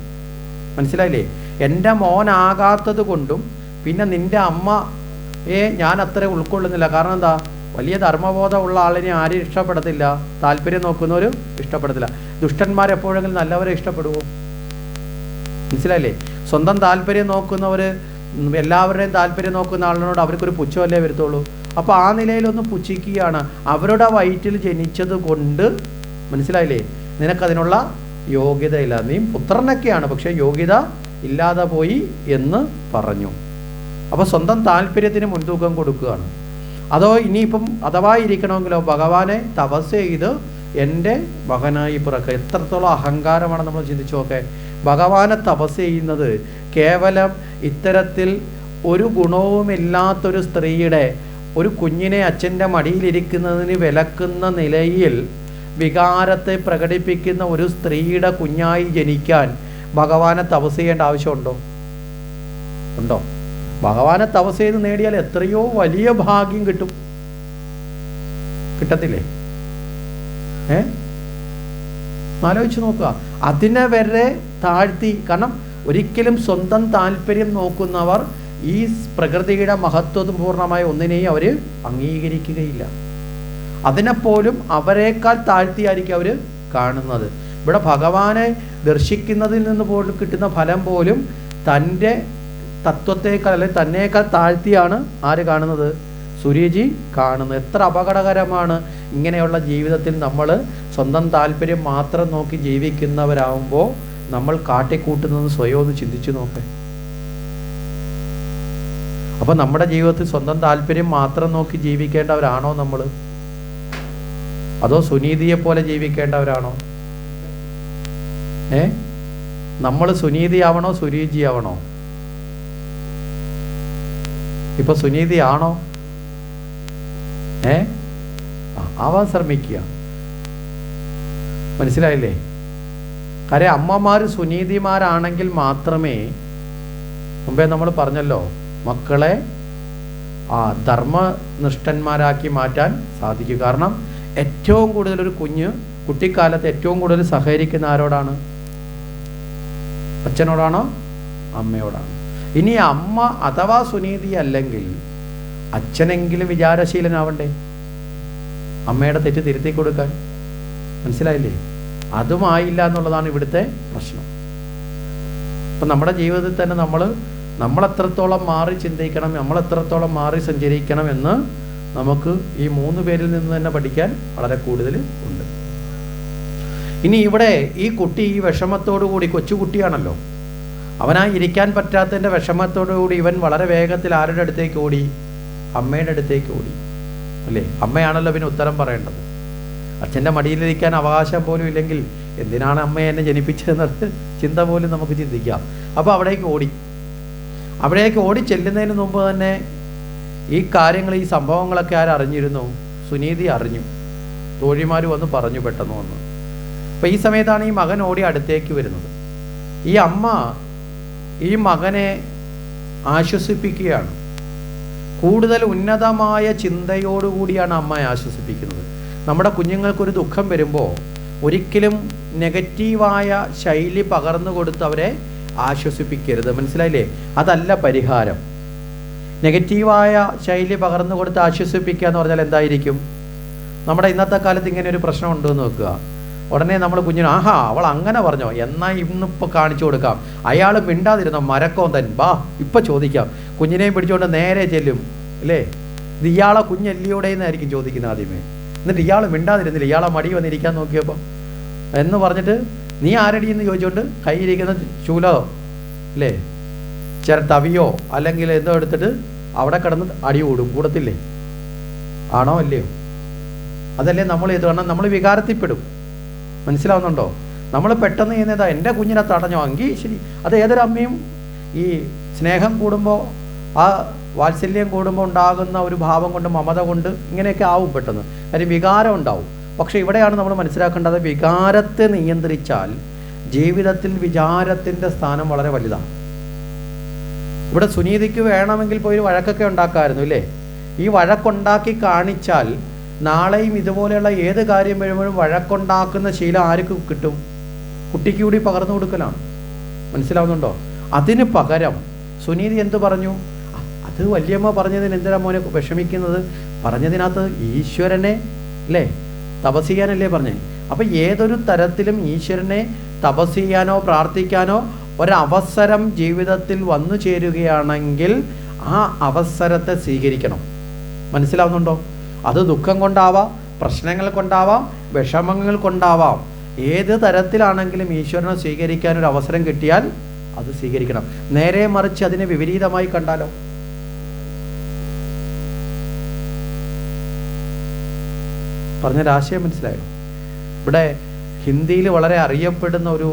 മനസ്സിലായില്ലേ? എൻ്റെ മോനാകാത്തത് കൊണ്ടും പിന്നെ നിൻ്റെ അമ്മയെ ഞാൻ അത്ര ഉൾക്കൊള്ളുന്നില്ല. കാരണം എന്താ? വലിയ ധർമ്മബോധമുള്ള ആളിനെ ആരും ഇഷ്ടപ്പെടത്തില്ല, താല്പര്യം നോക്കുന്നവരും ഇഷ്ടപ്പെടത്തില്ല. ദുഷ്ടന്മാരെപ്പോഴെങ്കിലും നല്ലവരെ ഇഷ്ടപ്പെടുമോ? മനസ്സിലായില്ലേ? സ്വന്തം താല്പര്യം നോക്കുന്നവർ എല്ലാവരുടെയും താല്പര്യം നോക്കുന്ന ആളിനോട് അവർക്കൊരു പുച്ഛമല്ലേ വരുത്തുള്ളൂ. അപ്പോൾ ആ നിലയിലൊന്ന് പുച്ഛിക്കുകയാണ്. അവരുടെ വയറ്റിൽ ജനിച്ചത് കൊണ്ട്, മനസ്സിലായില്ലേ, നിനക്കതിനുള്ള യോഗ്യതയില്ല, നീ പുത്രനൊക്കെയാണ്, പക്ഷേ യോഗ്യത ഇല്ലാതെ പോയി എന്ന് പറഞ്ഞു. അപ്പോൾ സ്വന്തം താല്പര്യത്തിന് മുൻതൂക്കം കൊടുക്കുകയാണ്. അതോ ഇനിയിപ്പം അഥവാ ഇരിക്കണമെങ്കിലോ ഭഗവാനെ തപസ് ചെയ്ത് എൻ്റെ മകനായി പിറക്കുക. എത്രത്തോളം അഹങ്കാരമാണ് നമ്മൾ ചിന്തിച്ചു നോക്കെ. ഭഗവാനെ തപസ് ചെയ്യുന്നത് കേവലം ഇത്തരത്തിൽ ഒരു ഗുണവുമില്ലാത്തൊരു സ്ത്രീയുടെ ഒരു കുഞ്ഞിനെ അച്ഛൻ്റെ മടിയിലിരിക്കുന്നതിന് വിലക്കുന്ന നിലയിൽ വികാരത്തെ പ്രകടിപ്പിക്കുന്ന ഒരു സ്ത്രീയുടെ കുഞ്ഞായി ജനിക്കാൻ ഭഗവാനെ തപസ് ചെയ്യേണ്ട ആവശ്യമുണ്ടോ? ഉണ്ടോ? ഭഗവാനെ തപസ് ചെയ്ത് നേടിയാൽ എത്രയോ വലിയ ഭാഗ്യം കിട്ടും. കിട്ടത്തില്ലേ? ആലോചിച്ച് നോക്കുക. അതിനെ വരെ താഴ്ത്തി. കാരണം ഒരിക്കലും സ്വന്തം താല്പര്യം നോക്കുന്നവർ ഈ പ്രകൃതിയുടെ മഹത്വപൂർണമായ ഒന്നിനെയും അവർ അംഗീകരിക്കുകയില്ല. അതിനെപ്പോലും അവരെക്കാൾ താഴ്ത്തിയായിരിക്കും അവർ കാണുന്നത്. ഇവിടെ ഭഗവാനെ ദർശിക്കുന്നതിൽ നിന്ന് പോലും കിട്ടുന്ന ഫലം പോലും തൻ്റെ തത്വത്തേക്കാൾ അല്ലെങ്കിൽ തന്നേക്കാൾ താഴ്ത്തിയാണ് ആര് കാണുന്നത്? സുരീജി കാണുന്നത്. എത്ര അപകടകരമാണ് ഇങ്ങനെയുള്ള ജീവിതത്തിൽ നമ്മൾ സ്വന്തം താല്പര്യം മാത്രം നോക്കി ജീവിക്കുന്നവരാകുമ്പോൾ നമ്മൾ കാട്ടിക്കൂട്ടുന്നത് സ്വയം ഒന്ന് ചിന്തിച്ചു നോക്കേ. അപ്പോൾ നമ്മുടെ ജീവിതത്തിൽ സ്വന്തം താല്പര്യം മാത്രം നോക്കി ജീവിക്കേണ്ടവരാണോ നമ്മൾ? അതോ സുനീതിയെ പോലെ ജീവിക്കേണ്ടവരാണോ? നമ്മൾ സുനീതിയാവണോ സുരീജിയാവണോ? ഇപ്പൊ സുനീതിയാണോ? ആവാൻ ശ്രമിക്കുക. മനസ്സിലായില്ലേ? കാര്യം അമ്മമാർ സുനീതിമാരാണെങ്കിൽ മാത്രമേ, മുമ്പേ നമ്മൾ പറഞ്ഞല്ലോ, മക്കളെ ധർമ്മനിഷ്ഠന്മാരാക്കി മാറ്റാൻ സാധിക്കും. കാരണം ഏറ്റവും കൂടുതൽ ഒരു കുഞ്ഞ് കുട്ടിക്കാലത്ത് ഏറ്റവും കൂടുതൽ സഹകരിക്കുന്ന ആരോടാണ്? അച്ഛനോടാണോ അമ്മയോടാണ്? ഇനി അമ്മ അഥവാ സുനീതി അല്ലെങ്കിൽ അച്ഛനെങ്കിലും വിചാരശീലനാവണ്ടേ അമ്മയുടെ തെറ്റ് തിരുത്തി കൊടുക്കാൻ? മനസ്സിലായില്ലേ? അതുമായില്ല എന്നുള്ളതാണ് ഇവിടുത്തെ പ്രശ്നം. അപ്പം നമ്മുടെ ജീവിതത്തിൽ തന്നെ നമ്മളെത്രത്തോളം മാറി ചിന്തിക്കണം, നമ്മളെത്രത്തോളം മാറി സഞ്ചരിക്കണം എന്ന് നമുക്ക് ഈ 3 പേരിൽ നിന്ന് തന്നെ പഠിക്കാൻ വളരെ കൂടുതൽ ഉണ്ട്. ഇനി ഇവിടെ ഈ കുട്ടി ഈ വിഷമത്തോടു കൂടി, കൊച്ചുകുട്ടിയാണല്ലോ, അവനായി ഇരിക്കാൻ പറ്റാത്തതിൻ്റെ വിഷമത്തോടു കൂടി ഇവൻ വളരെ വേഗത്തിൽ ആരുടെ അടുത്തേക്ക് ഓടി? അമ്മയുടെ അടുത്തേക്ക് ഓടി, അല്ലേ? അമ്മയാണല്ലോ പിന്നെ ഉത്തരം പറയേണ്ടത്. അച്ഛൻ്റെ മടിയിലിരിക്കാൻ അവകാശം പോലും ഇല്ലെങ്കിൽ എന്തിനാണ് അമ്മ എന്നെ ജനിപ്പിച്ചതെന്നത് ചിന്ത പോലും നമുക്ക് ചിന്തിക്കാം. അപ്പോൾ അവിടേക്ക് ഓടി ചെല്ലുന്നതിന് മുമ്പ് തന്നെ ഈ കാര്യങ്ങൾ, ഈ സംഭവങ്ങളൊക്കെ ആരറിഞ്ഞിരുന്നു? സുനീതി അറിഞ്ഞു. തോഴിമാർ വന്ന് പറഞ്ഞു, പെട്ടെന്ന് വന്നു. അപ്പോൾ ഈ സമയത്താണ് ഈ മകൻ ഓടി അടുത്തേക്ക് വരുന്നത്. ഈ അമ്മ ഈ മകനെ ആശ്വസിപ്പിക്കുകയാണ്. കൂടുതൽ ഉന്നതമായ ചിന്തയോടുകൂടിയാണ് അമ്മയെ ആശ്വസിപ്പിക്കുന്നത്. നമ്മുടെ കുഞ്ഞുങ്ങൾക്കൊരു ദുഃഖം വരുമ്പോൾ ഒരിക്കലും നെഗറ്റീവായ ശൈലി പകർന്നു കൊടുത്ത് അവരെ ആശ്വസിപ്പിക്കരുത്. മനസ്സിലായില്ലേ? അതല്ല പരിഹാരം. നെഗറ്റീവായ ശൈലി പകർന്നു കൊടുത്ത് ആശ്വസിപ്പിക്കുക എന്ന് പറഞ്ഞാൽ എന്തായിരിക്കും? നമ്മുടെ ഇന്നത്തെ കാലത്ത് ഇങ്ങനെ ഒരു പ്രശ്നം ഉണ്ടെന്ന് വെക്കുക. ഉടനെ നമ്മൾ കുഞ്ഞിന് ആഹാ അവൾ അങ്ങനെ പറഞ്ഞോ, എന്നാൽ ഇന്നിപ്പോൾ കാണിച്ചു കൊടുക്കാം. അയാൾ മിണ്ടാതിരുന്നോ, മരക്കോന്തൻ, ബാ ഇപ്പം ചോദിക്കാം. കുഞ്ഞിനെയും പിടിച്ചുകൊണ്ട് നേരെ ചെല്ലും, അല്ലേ? ഇത് ഇയാളെ കുഞ്ഞല്ലിയോടെ എന്നായിരിക്കും ചോദിക്കുന്നത് ആദ്യമേ. എന്നിട്ട് ഇയാൾ മിണ്ടാതിരുന്നില്ല, ഇയാളെ മടി വന്നിരിക്കാൻ നോക്കിയപ്പോൾ എന്ന് പറഞ്ഞിട്ട് നീ ആരടി എന്ന് ചോദിച്ചുകൊണ്ട് കയ്യിരിക്കുന്ന ചൂലോ, അല്ലേ, തവിയോ അല്ലെങ്കിൽ എന്തോ എടുത്തിട്ട് അവിടെ കിടന്ന് അടി കൂടും. കൂടത്തില്ലേ? ആണോ അല്ലയോ? അതല്ലേ നമ്മൾ ഇത് കാരണം നമ്മൾ വികാരത്തിൽപ്പെടും. മനസ്സിലാവുന്നുണ്ടോ? നമ്മൾ പെട്ടെന്ന് ചെയ്യുന്നതാ, എൻ്റെ കുഞ്ഞിനെ തടഞ്ഞോ എങ്കിൽ ശരി. അത് ഏതൊരു അമ്മയും ഈ സ്നേഹം കൂടുമ്പോൾ, ആ വാത്സല്യം കൂടുമ്പോൾ ഉണ്ടാകുന്ന ഒരു ഭാവം കൊണ്ട്, മമത കൊണ്ട് ഇങ്ങനെയൊക്കെ ആവും പെട്ടെന്ന്. കാര്യം വികാരം ഉണ്ടാവും. പക്ഷേ ഇവിടെയാണ് നമ്മൾ മനസ്സിലാക്കേണ്ടത്, വികാരത്തെ നിയന്ത്രിച്ചാൽ ജീവിതത്തിൽ വിചാരത്തിൻ്റെ സ്ഥാനം വളരെ വലുതാണ്. ഇവിടെ സുനീതിക്ക് വേണമെങ്കിൽ പോയി വഴക്കൊക്കെ ഉണ്ടാക്കാമായിരുന്നു, ഇല്ലേ? ഈ വഴക്കുണ്ടാക്കി കാണിച്ചാൽ നാളെയും ഇതുപോലെയുള്ള ഏത് കാര്യം വരുമ്പോഴും വഴക്കുണ്ടാക്കുന്ന ശീലം ആർക്ക് കിട്ടും? കുട്ടിക്ക് കൂടി പകർന്നു കൊടുക്കലാണ്. മനസ്സിലാവുന്നുണ്ടോ? അതിന് പകരം സുനീതി എന്തു പറഞ്ഞു? അത് വല്യമ്മ പറഞ്ഞതിന് എന്തിനാ മോനെ വിഷമിക്കുന്നത്? പറഞ്ഞതിനകത്ത് ഈശ്വരനെ, അല്ലേ, തപസ് ചെയ്യാനല്ലേ പറഞ്ഞേ? അപ്പം ഏതൊരു തരത്തിലും ഈശ്വരനെ തപസ് ചെയ്യാനോ പ്രാർത്ഥിക്കാനോ ഒരവസരം ജീവിതത്തിൽ വന്നു ചേരുകയാണെങ്കിൽ ആ അവസരത്തെ സ്വീകരിക്കണം. മനസ്സിലാവുന്നുണ്ടോ? അത് ദുഃഖം കൊണ്ടാവാം, പ്രശ്നങ്ങൾ കൊണ്ടാവാം, വിഷമങ്ങൾ കൊണ്ടാവാം. ഏത് തരത്തിലാണെങ്കിലും ഈശ്വരനെ സ്വീകരിക്കാൻ ഒരു അവസരം കിട്ടിയാൽ അത് സ്വീകരിക്കണം. നേരെ മറിച്ച് അതിനെ വിപരീതമായി കണ്ടാലോ? പറഞ്ഞൊരാശയം മനസ്സിലായോ? ഇവിടെ ഹിന്ദിയിൽ വളരെ അറിയപ്പെടുന്ന ഒരു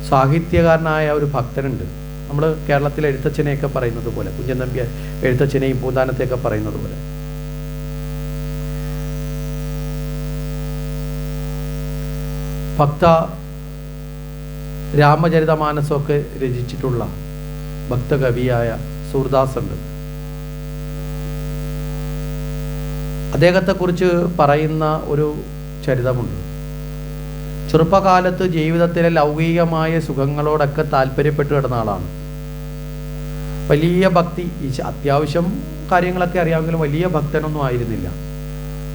സാഹിത്യകാരനായ ഒരു ഭക്തനുണ്ട്. നമ്മൾ കേരളത്തിലെ എഴുത്തച്ഛനെയൊക്കെ പറയുന്നത് പോലെ, കുഞ്ചൻ നമ്പ്യാർ എഴുത്തച്ഛനെയും പൂന്താനത്തെയൊക്കെ പറയുന്നത് പോലെ. ഭക്ത രാമചരിതമാനസമൊക്കെ രചിച്ചിട്ടുള്ള ഭക്തകവിയായ സൂർദാസ് ഉണ്ട്. അദ്ദേഹത്തെക്കുറിച്ച് പറയുന്ന ഒരു ചരിതമുണ്ട്. ചെറുപ്പകാലത്ത് ജീവിതത്തിലെ ലൗകികമായ സുഖങ്ങളോടൊക്കെ താല്പര്യപ്പെട്ട് കിടന്ന ആളാണ്. വലിയ ഭക്തി, അത്യാവശ്യം കാര്യങ്ങളൊക്കെ അറിയാമെങ്കിലും വലിയ ഭക്തനൊന്നും ആയിരുന്നില്ല.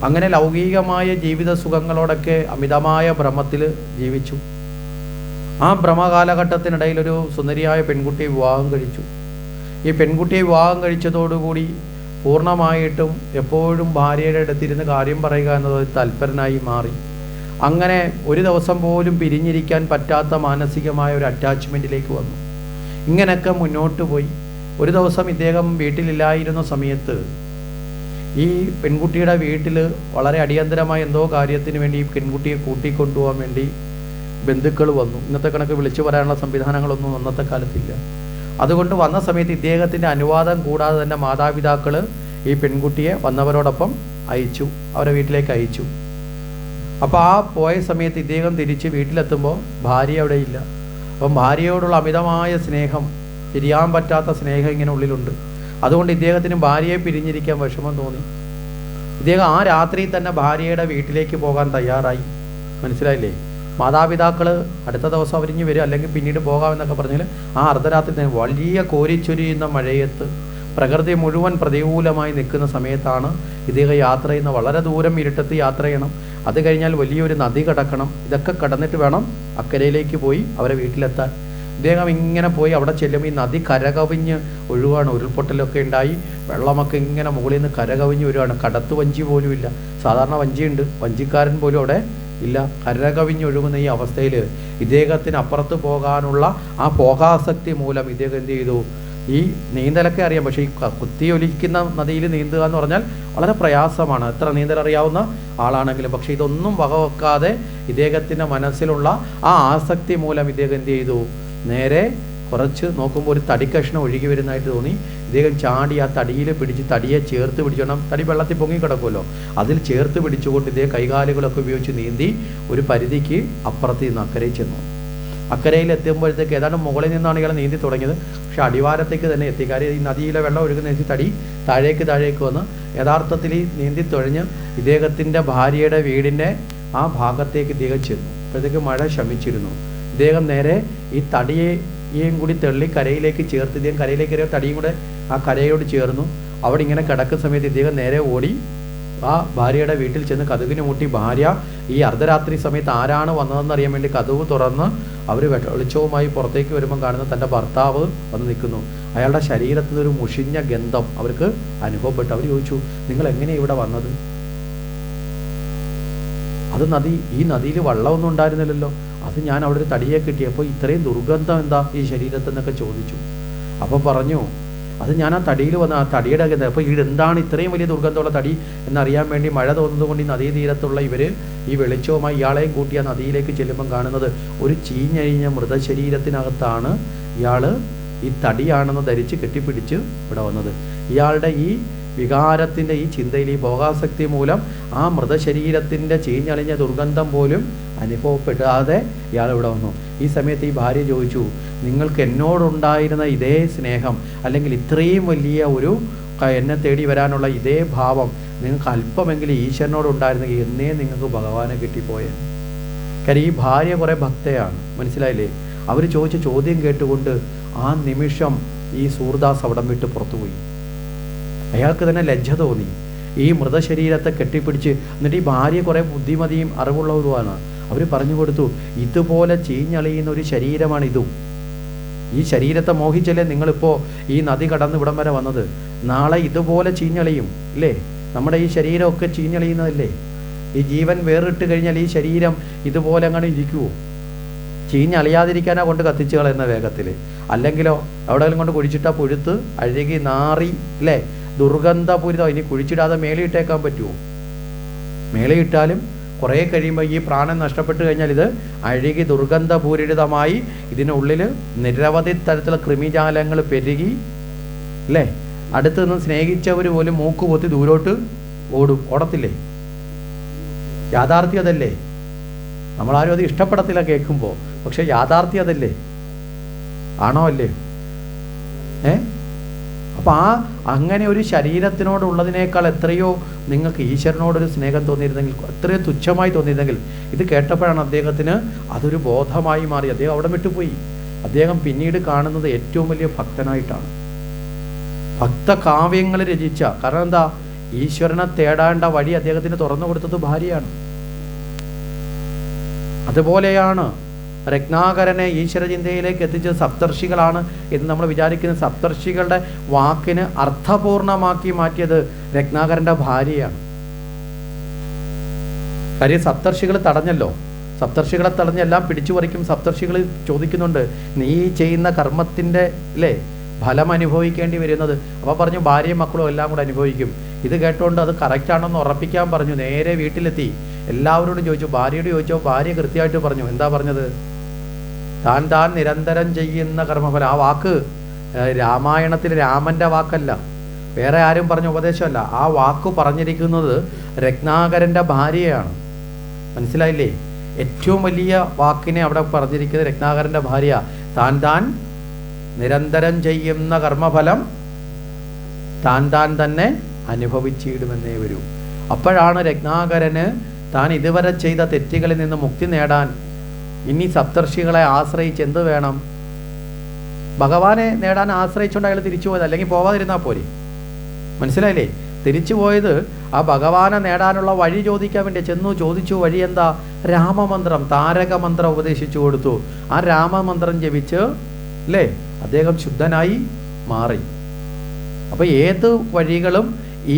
അങ്ങനെ ലൗകികമായ ജീവിത സുഖങ്ങളോടൊക്കെ അമിതമായ ഭ്രമത്തിൽ ജീവിച്ചു. ആ ഭ്രമകാലഘട്ടത്തിനിടയിൽ ഒരു സുന്ദരിയായ പെൺകുട്ടിയെ വിവാഹം കഴിച്ചു. ഈ പെൺകുട്ടിയെ വിവാഹം കഴിച്ചതോടുകൂടി പൂർണ്ണമായിട്ടും എപ്പോഴും ഭാര്യയുടെ അടുത്തിരുന്ന് കാര്യം പറയുക എന്നത് തൽപരനായി മാറി. അങ്ങനെ ഒരു ദിവസം പോലും പിരിഞ്ഞിരിക്കാൻ പറ്റാത്ത മാനസികമായ ഒരു അറ്റാച്ച്മെൻറ്റിലേക്ക് വന്നു. ഇങ്ങനെയൊക്കെ മുന്നോട്ട് പോയി. ഒരു ദിവസം ഇദ്ദേഹം വീട്ടിലില്ലായിരുന്ന സമയത്ത് ഈ പെൺകുട്ടിയുടെ വീട്ടിൽ വളരെ അടിയന്തരമായ എന്തോ കാര്യത്തിന് വേണ്ടി ഈ പെൺകുട്ടിയെ കൂട്ടിക്കൊണ്ടുപോകാൻ വേണ്ടി ബന്ധുക്കൾ വന്നു. ഇന്നത്തെ കണക്ക് വിളിച്ചു പറയാനുള്ള സംവിധാനങ്ങളൊന്നും അന്നത്തെ കാലത്തില്ല. അതുകൊണ്ട് വന്ന സമയത്ത് ഇദ്ദേഹത്തിൻ്റെ അനുവാദം കൂടാതെ തന്നെ മാതാപിതാക്കൾ ഈ പെൺകുട്ടിയെ വന്നവരോടൊപ്പം അയച്ചു, അവരെ വീട്ടിലേക്ക് അയച്ചു. അപ്പോൾ ആ പോയ സമയത്ത് ഇദ്ദേഹം തിരിച്ച് വീട്ടിലെത്തുമ്പോൾ ഭാര്യ അവിടെ ഇല്ല. അപ്പം ഭാര്യയോടുള്ള അമിതമായ സ്നേഹം, തിരിയാൻ പറ്റാത്ത സ്നേഹം ഇങ്ങനെ ഉള്ളിലുണ്ട്. അതുകൊണ്ട് ഇദ്ദേഹത്തിന് ഭാര്യയെ പിരിഞ്ഞിരിക്കാൻ വിഷമം തോന്നി. ഇദ്ദേഹം ആ രാത്രി തന്നെ ഭാര്യയുടെ വീട്ടിലേക്ക് പോകാൻ തയ്യാറായി. മനസ്സിലായില്ലേ? മാതാപിതാക്കൾ അടുത്ത ദിവസം അവരിഞ്ഞ് വരും, അല്ലെങ്കിൽ പിന്നീട് പോകാമെന്നൊക്കെ പറഞ്ഞാൽ ആ അർദ്ധരാത്രി വലിയ കോരിച്ചൊരിയുന്ന മഴയത്ത് പ്രകൃതി മുഴുവൻ പ്രതികൂലമായി നിൽക്കുന്ന സമയത്താണ് ഇദ്ദേഹം യാത്ര ചെയ്യുന്ന. വളരെ ദൂരം ഇരുട്ടത്ത് യാത്ര ചെയ്യണം, അത് കഴിഞ്ഞാൽ വലിയൊരു നദി കടക്കണം, ഇതൊക്കെ കടന്നിട്ട് വേണം അക്കരയിലേക്ക് പോയി അവരെ വീട്ടിലെത്താൻ. ഇദ്ദേഹം ഇങ്ങനെ പോയി അവിടെ ചെല്ലുമ്പോൾ ഈ നദി കരകവിഞ്ഞ് ഒഴുകാണ്, ഉരുൾപൊട്ടലൊക്കെ ഉണ്ടായി, വെള്ളമൊക്കെ ഇങ്ങനെ മുകളിൽ നിന്ന് കരകവിഞ്ഞ് വരുവാണ്. കടത്ത് വഞ്ചി പോലും ഇല്ല, സാധാരണ വഞ്ചിയുണ്ട്, വഞ്ചിക്കാരൻ പോലും അവിടെ ഇല്ല. കരകവിഞ്ഞൊഴുകുന്ന ഈ അവസ്ഥയിൽ ഇദ്ദേഹത്തിന് അപ്പുറത്ത് പോകാനുള്ള ആ പോകാസക്തി മൂലം ഇദ്ദേഹം എന്ത് ചെയ്തു? ഈ നീന്തലൊക്കെ അറിയാം, പക്ഷേ ഈ കുത്തിയൊലിക്കുന്ന നദിയിൽ നീന്തുക എന്ന് പറഞ്ഞാൽ വളരെ പ്രയാസമാണ്, എത്ര നീന്തൽ അറിയാവുന്ന ആളാണെങ്കിലും. പക്ഷേ ഇതൊന്നും വകവെക്കാതെ ഇദ്ദേഹത്തിൻ്റെ മനസ്സിലുള്ള ആ ആസക്തി മൂലം ഇദ്ദേഹം എന്ത് ചെയ്തു? നേരെ കുറച്ച് നോക്കുമ്പോൾ ഒരു തടിക്കഷ്ണം ഒഴുകി വരുന്നതായിട്ട് തോന്നി. ഇദ്ദേഹം ചാടി ആ തടിയിൽ പിടിച്ച്, തടിയെ ചേർത്ത് പിടിച്ചോണം, തടി വെള്ളത്തിൽ പൊങ്ങി കിടക്കുമല്ലോ, അതിൽ ചേർത്ത് പിടിച്ചുകൊണ്ട് ഇദ്ദേഹം കൈകാലുകളൊക്കെ ഉപയോഗിച്ച് നീന്തി ഒരു പരിധിക്ക് അപ്പുറത്ത് നിന്ന് അക്കരയിൽ ചെന്നു. അക്കരയിൽ എത്തുമ്പോഴത്തേക്ക് ഏതാണ്ട് മുകളിൽ നിന്നാണ് ഇയാൾ നീന്തി തുടങ്ങിയത്, പക്ഷെ അടിവാരത്തേക്ക് തന്നെ എത്തി. കാര്യം ഈ നദിയിലെ വെള്ളം ഒഴുകുന്ന തടി താഴേക്ക് വന്ന് യഥാർത്ഥത്തിൽ ഈ നീന്തി തുഴഞ്ഞ് ഇദ്ദേഹത്തിൻ്റെ ഭാര്യയുടെ വീടിൻ്റെ ആ ഭാഗത്തേക്ക് ഇദ്ദേഹം ചെന്നു. അപ്പോഴത്തേക്ക് മഴ ശമിച്ചിരുന്നു. ഇദ്ദേഹം നേരെ ഈ തടിയെയും കൂടി തള്ളി കരയിലേക്ക് ചേർത്ത്, ഇദ്ദേഹം കരയിലേക്ക് കയറിയ തടിയും കൂടെ ആ കരയോട് ചേർന്നു. അവിടെ ഇങ്ങനെ കിടക്കുന്ന സമയത്ത് ഇദ്ദേഹം നേരെ ഓടി ആ ഭാര്യയുടെ വീട്ടിൽ ചെന്ന് കതകിന് മുട്ടി. ഭാര്യ ഈ അർദ്ധരാത്രി സമയത്ത് ആരാണ് വന്നതെന്ന് അറിയാൻ വേണ്ടി കതവ് തുറന്ന് അവർ വെളിച്ചവുമായി പുറത്തേക്ക് വരുമ്പം കാണുന്ന തൻ്റെ ഭർത്താവ് വന്ന് നിൽക്കുന്നു. അയാളുടെ ശരീരത്തിൽ ഒരു മുഷിഞ്ഞ ഗന്ധം അവർക്ക് അനുഭവപ്പെട്ടു. അവർ ചോദിച്ചു, നിങ്ങൾ എങ്ങനെയാണ് ഇവിടെ വന്നത്? അത് ഈ നദിയിൽ വെള്ളമൊന്നും ഉണ്ടായിരുന്നില്ലല്ലോ, അത് ഞാൻ അവിടെ ഒരു തടിയെ കിട്ടിയപ്പോൾ ഇത്രയും ദുർഗന്ധം എന്താ ഈ ശരീരത്തിൽ നിന്നൊക്കെ ചോദിച്ചു. അപ്പോൾ പറഞ്ഞു, അത് ഞാൻ ആ തടിയിൽ വന്ന ആ തടിയുടെ ഗന്ധം. അപ്പോൾ ഇതെന്താണ് ഇത്രയും വലിയ ദുർഗന്ധമുള്ള തടി എന്നറിയാൻ വേണ്ടി മഴ തോന്നുന്നത് കൊണ്ട് ഈ നദീതീരത്തുള്ള ഇവർ ഈ വെളിച്ചവുമായി ഇയാളെയും കൂട്ടി ആ നദിയിലേക്ക് ചെല്ലുമ്പം കാണുന്നത് ഒരു ചീഞ്ഞഴിഞ്ഞ മൃതശരീരത്തിനകത്താണ് ഇയാൾ ഈ തടിയാണെന്ന് ധരിച്ച് കെട്ടിപ്പിടിച്ച് ഇവിടെ വന്നത്. ഇയാളുടെ ഈ വികാരത്തിൻ്റെ ഈ ചിന്തയിൽ ഈ ഭോഗാസക്തി മൂലം ആ മൃതശരീരത്തിൻ്റെ ചീഞ്ഞളിഞ്ഞ ദുർഗന്ധം പോലും അനുഭവപ്പെടാതെ ഇയാൾ ഇവിടെ വന്നു. ഈ സമയത്ത് ഈ ഭാര്യ ചോദിച്ചു, നിങ്ങൾക്ക് എന്നോടുണ്ടായിരുന്ന ഇതേ സ്നേഹം, അല്ലെങ്കിൽ ഇത്രയും വലിയ ഒരു എന്നെ തേടി വരാനുള്ള ഇതേ ഭാവം നിങ്ങൾക്ക് അല്പമെങ്കിലും ഈശ്വരനോടുണ്ടായിരുന്നെങ്കിൽ എന്നേ നിങ്ങൾക്ക് ഭഗവാനെ കിട്ടിപ്പോയേ. കാര്യം ഈ ഭാര്യ കുറേ ഭക്തയാണ്, മനസ്സിലായില്ലേ? അവർ ചോദിച്ച ചോദ്യം കേട്ടുകൊണ്ട് ആ നിമിഷം ഈ സൂർദാസ് അവിടം വിട്ട് പുറത്തുപോയി. അയാൾക്ക് തന്നെ ലജ്ജ തോന്നി. ഈ മൃതശരീരത്തെ കെട്ടിപ്പിടിച്ച്, എന്നിട്ട് ഈ ഭാര്യ കുറേ ബുദ്ധിമതിയും അറിവുള്ളവരുമാണ്. അവർ പറഞ്ഞു കൊടുത്തു, ഇതുപോലെ ചീഞ്ഞളിയുന്ന ഒരു ശരീരമാണ് ഇതും. ഈ ശരീരത്തെ മോഹിച്ചല്ലേ നിങ്ങളിപ്പോൾ ഈ നദി കടന്ന് ഇവിടം വരെ വന്നത്. നാളെ ഇതുപോലെ ചീഞ്ഞളിയും ഇല്ലേ? നമ്മുടെ ഈ ശരീരമൊക്കെ ചീഞ്ഞളിയുന്നതല്ലേ? ഈ ജീവൻ വേറിട്ട് കഴിഞ്ഞാൽ ഈ ശരീരം ഇതുപോലെ അങ്ങനെ ഇരിക്കുമോ? ചീഞ്ഞളിയാതിരിക്കാനാ കൊണ്ട് കത്തിച്ച് കളയുന്ന വേഗത്തിൽ. അല്ലെങ്കിലോ എവിടെയെങ്കിലും കൊണ്ട് കുഴിച്ചിട്ടാൽ പുഴുത്ത് അഴുകി നാറി അല്ലേ, ദുർഗന്ധപൂരിതം. ഇനി കുഴിച്ചിടാതെ മേളിയിട്ടേക്കാൻ പറ്റുമോ? മേളിയിട്ടാലും കുറേ കഴിയുമ്പോൾ ഈ പ്രാണൻ നഷ്ടപ്പെട്ട് കഴിഞ്ഞാൽ ഇത് അഴുകി ദുർഗന്ധപൂരിതമായി ഇതിനുള്ളിൽ നിരവധി തരത്തിലുള്ള കൃമിജാലങ്ങൾ പെരുകി അല്ലേ, അടുത്ത് നിന്ന് സ്നേഹിച്ചവർ പോലും മൂക്ക് പൊത്തി ദൂരോട്ട് ഓടത്തില്ലേ? യാഥാർത്ഥ്യം അതല്ലേ? നമ്മളാരും അത് ഇഷ്ടപ്പെടത്തില്ല കേൾക്കുമ്പോൾ, പക്ഷെ യാഥാർത്ഥ്യം അതല്ലേ? ആണോ അല്ലേ? അപ്പം അങ്ങനെ ഒരു ശരീരത്തിനോടുള്ളതിനേക്കാൾ എത്രയോ നിങ്ങൾക്ക് ഈശ്വരനോടൊരു സ്നേഹം തോന്നിയിരുന്നെങ്കിൽ, എത്രയോ തുച്ഛമായി തോന്നിയിരുന്നെങ്കിൽ, ഇത് കേട്ടപ്പോഴാണ് അദ്ദേഹത്തിന് അതൊരു ബോധമായി മാറി. അദ്ദേഹം അവിടെ വിട്ടുപോയി. അദ്ദേഹം പിന്നീട് കാണുന്നത് ഏറ്റവും വലിയ ഭക്തനായിട്ടാണ്. ഭക്തകാവ്യങ്ങൾ രചിച്ച, കാരണം എന്താ, ഈശ്വരനെ തേടേണ്ട വഴി അദ്ദേഹത്തിന് തുറന്നു കൊടുത്തത് ഭാര്യയാണ്. അതുപോലെയാണ് രത്നാകരനെ ഈശ്വരചിന്തയിലേക്ക് എത്തിച്ചത് സപ്തർഷികളാണ് എന്ന് നമ്മൾ വിചാരിക്കുന്ന സപ്തർഷികളുടെ വാക്കിന് അർത്ഥപൂർണമാക്കി മാറ്റിയത് രത്നാകരൻ്റെ ഭാര്യയാണ്. കാര്യം സപ്തർഷികൾ തടഞ്ഞല്ലോ, സപ്തർഷികളെ തടഞ്ഞെല്ലാം പിടിച്ചു പറിക്കും. സപ്തർഷികൾ ചോദിക്കുന്നുണ്ട്, നീ ചെയ്യുന്ന കർമ്മത്തിൻ്റെ അല്ലേ ഫലം അനുഭവിക്കേണ്ടി വരുന്നത്. അപ്പോൾ പറഞ്ഞു ഭാര്യയും മക്കളും എല്ലാം കൂടെ അനുഭവിക്കും. ഇത് കേട്ടുകൊണ്ട് അത് കറക്റ്റാണെന്ന് ഉറപ്പിക്കാൻ പറഞ്ഞു. നേരെ വീട്ടിലെത്തി എല്ലാവരോടും ചോദിച്ചു. ഭാര്യയോട് ചോദിച്ചോ, ഭാര്യ കൃത്യമായിട്ട് പറഞ്ഞു. എന്താ പറഞ്ഞത്? താൻ നിരന്തരം ചെയ്യുന്ന കർമ്മഫലം. ആ വാക്ക് രാമായണത്തിൽ രാമൻ്റെ വാക്കല്ല, വേറെ ആരും പറഞ്ഞ ഉപദേശമല്ല. ആ വാക്ക് പറഞ്ഞിരിക്കുന്നത് രത്നാകരൻ്റെ ഭാര്യയാണ്. മനസ്സിലായില്ലേ? ഏറ്റവും വലിയ വാക്കിനെ അവിടെ പറഞ്ഞിരിക്കുന്നത് രത്നാകരൻ്റെ ഭാര്യ. താൻ നിരന്തരം ചെയ്യുന്ന കർമ്മഫലം താൻ തന്നെ അനുഭവിച്ചിടുമെന്നേ വരൂ. അപ്പോഴാണ് രത്നാകരന് താൻ ഇതുവരെ ചെയ്ത തെറ്റുകളിൽ നിന്ന് മുക്തി നേടാൻ ഇനി സപ്തർഷികളെ ആശ്രയിച്ച് എന്ത് വേണം? ഭഗവാനെ നേടാൻ ആശ്രയിച്ചുകൊണ്ട് അയാൾ തിരിച്ചു പോയത്, അല്ലെങ്കിൽ പോവാതിരുന്നാൽ പോരെ. മനസ്സിലായില്ലേ? തിരിച്ചു പോയത് ആ ഭഗവാനെ നേടാനുള്ള വഴി ചോദിക്കാൻ വേണ്ടി ചെന്നു. ചോദിച്ചു, വഴി എന്താ? രാമമന്ത്രം, താരക മന്ത്രം ഉപദേശിച്ചു കൊടുത്തു. ആ രാമമന്ത്രം ജപിച്ച് അല്ലേ അദ്ദേഹം ശുദ്ധനായി മാറി. അപ്പോൾ ഏത് വഴികളും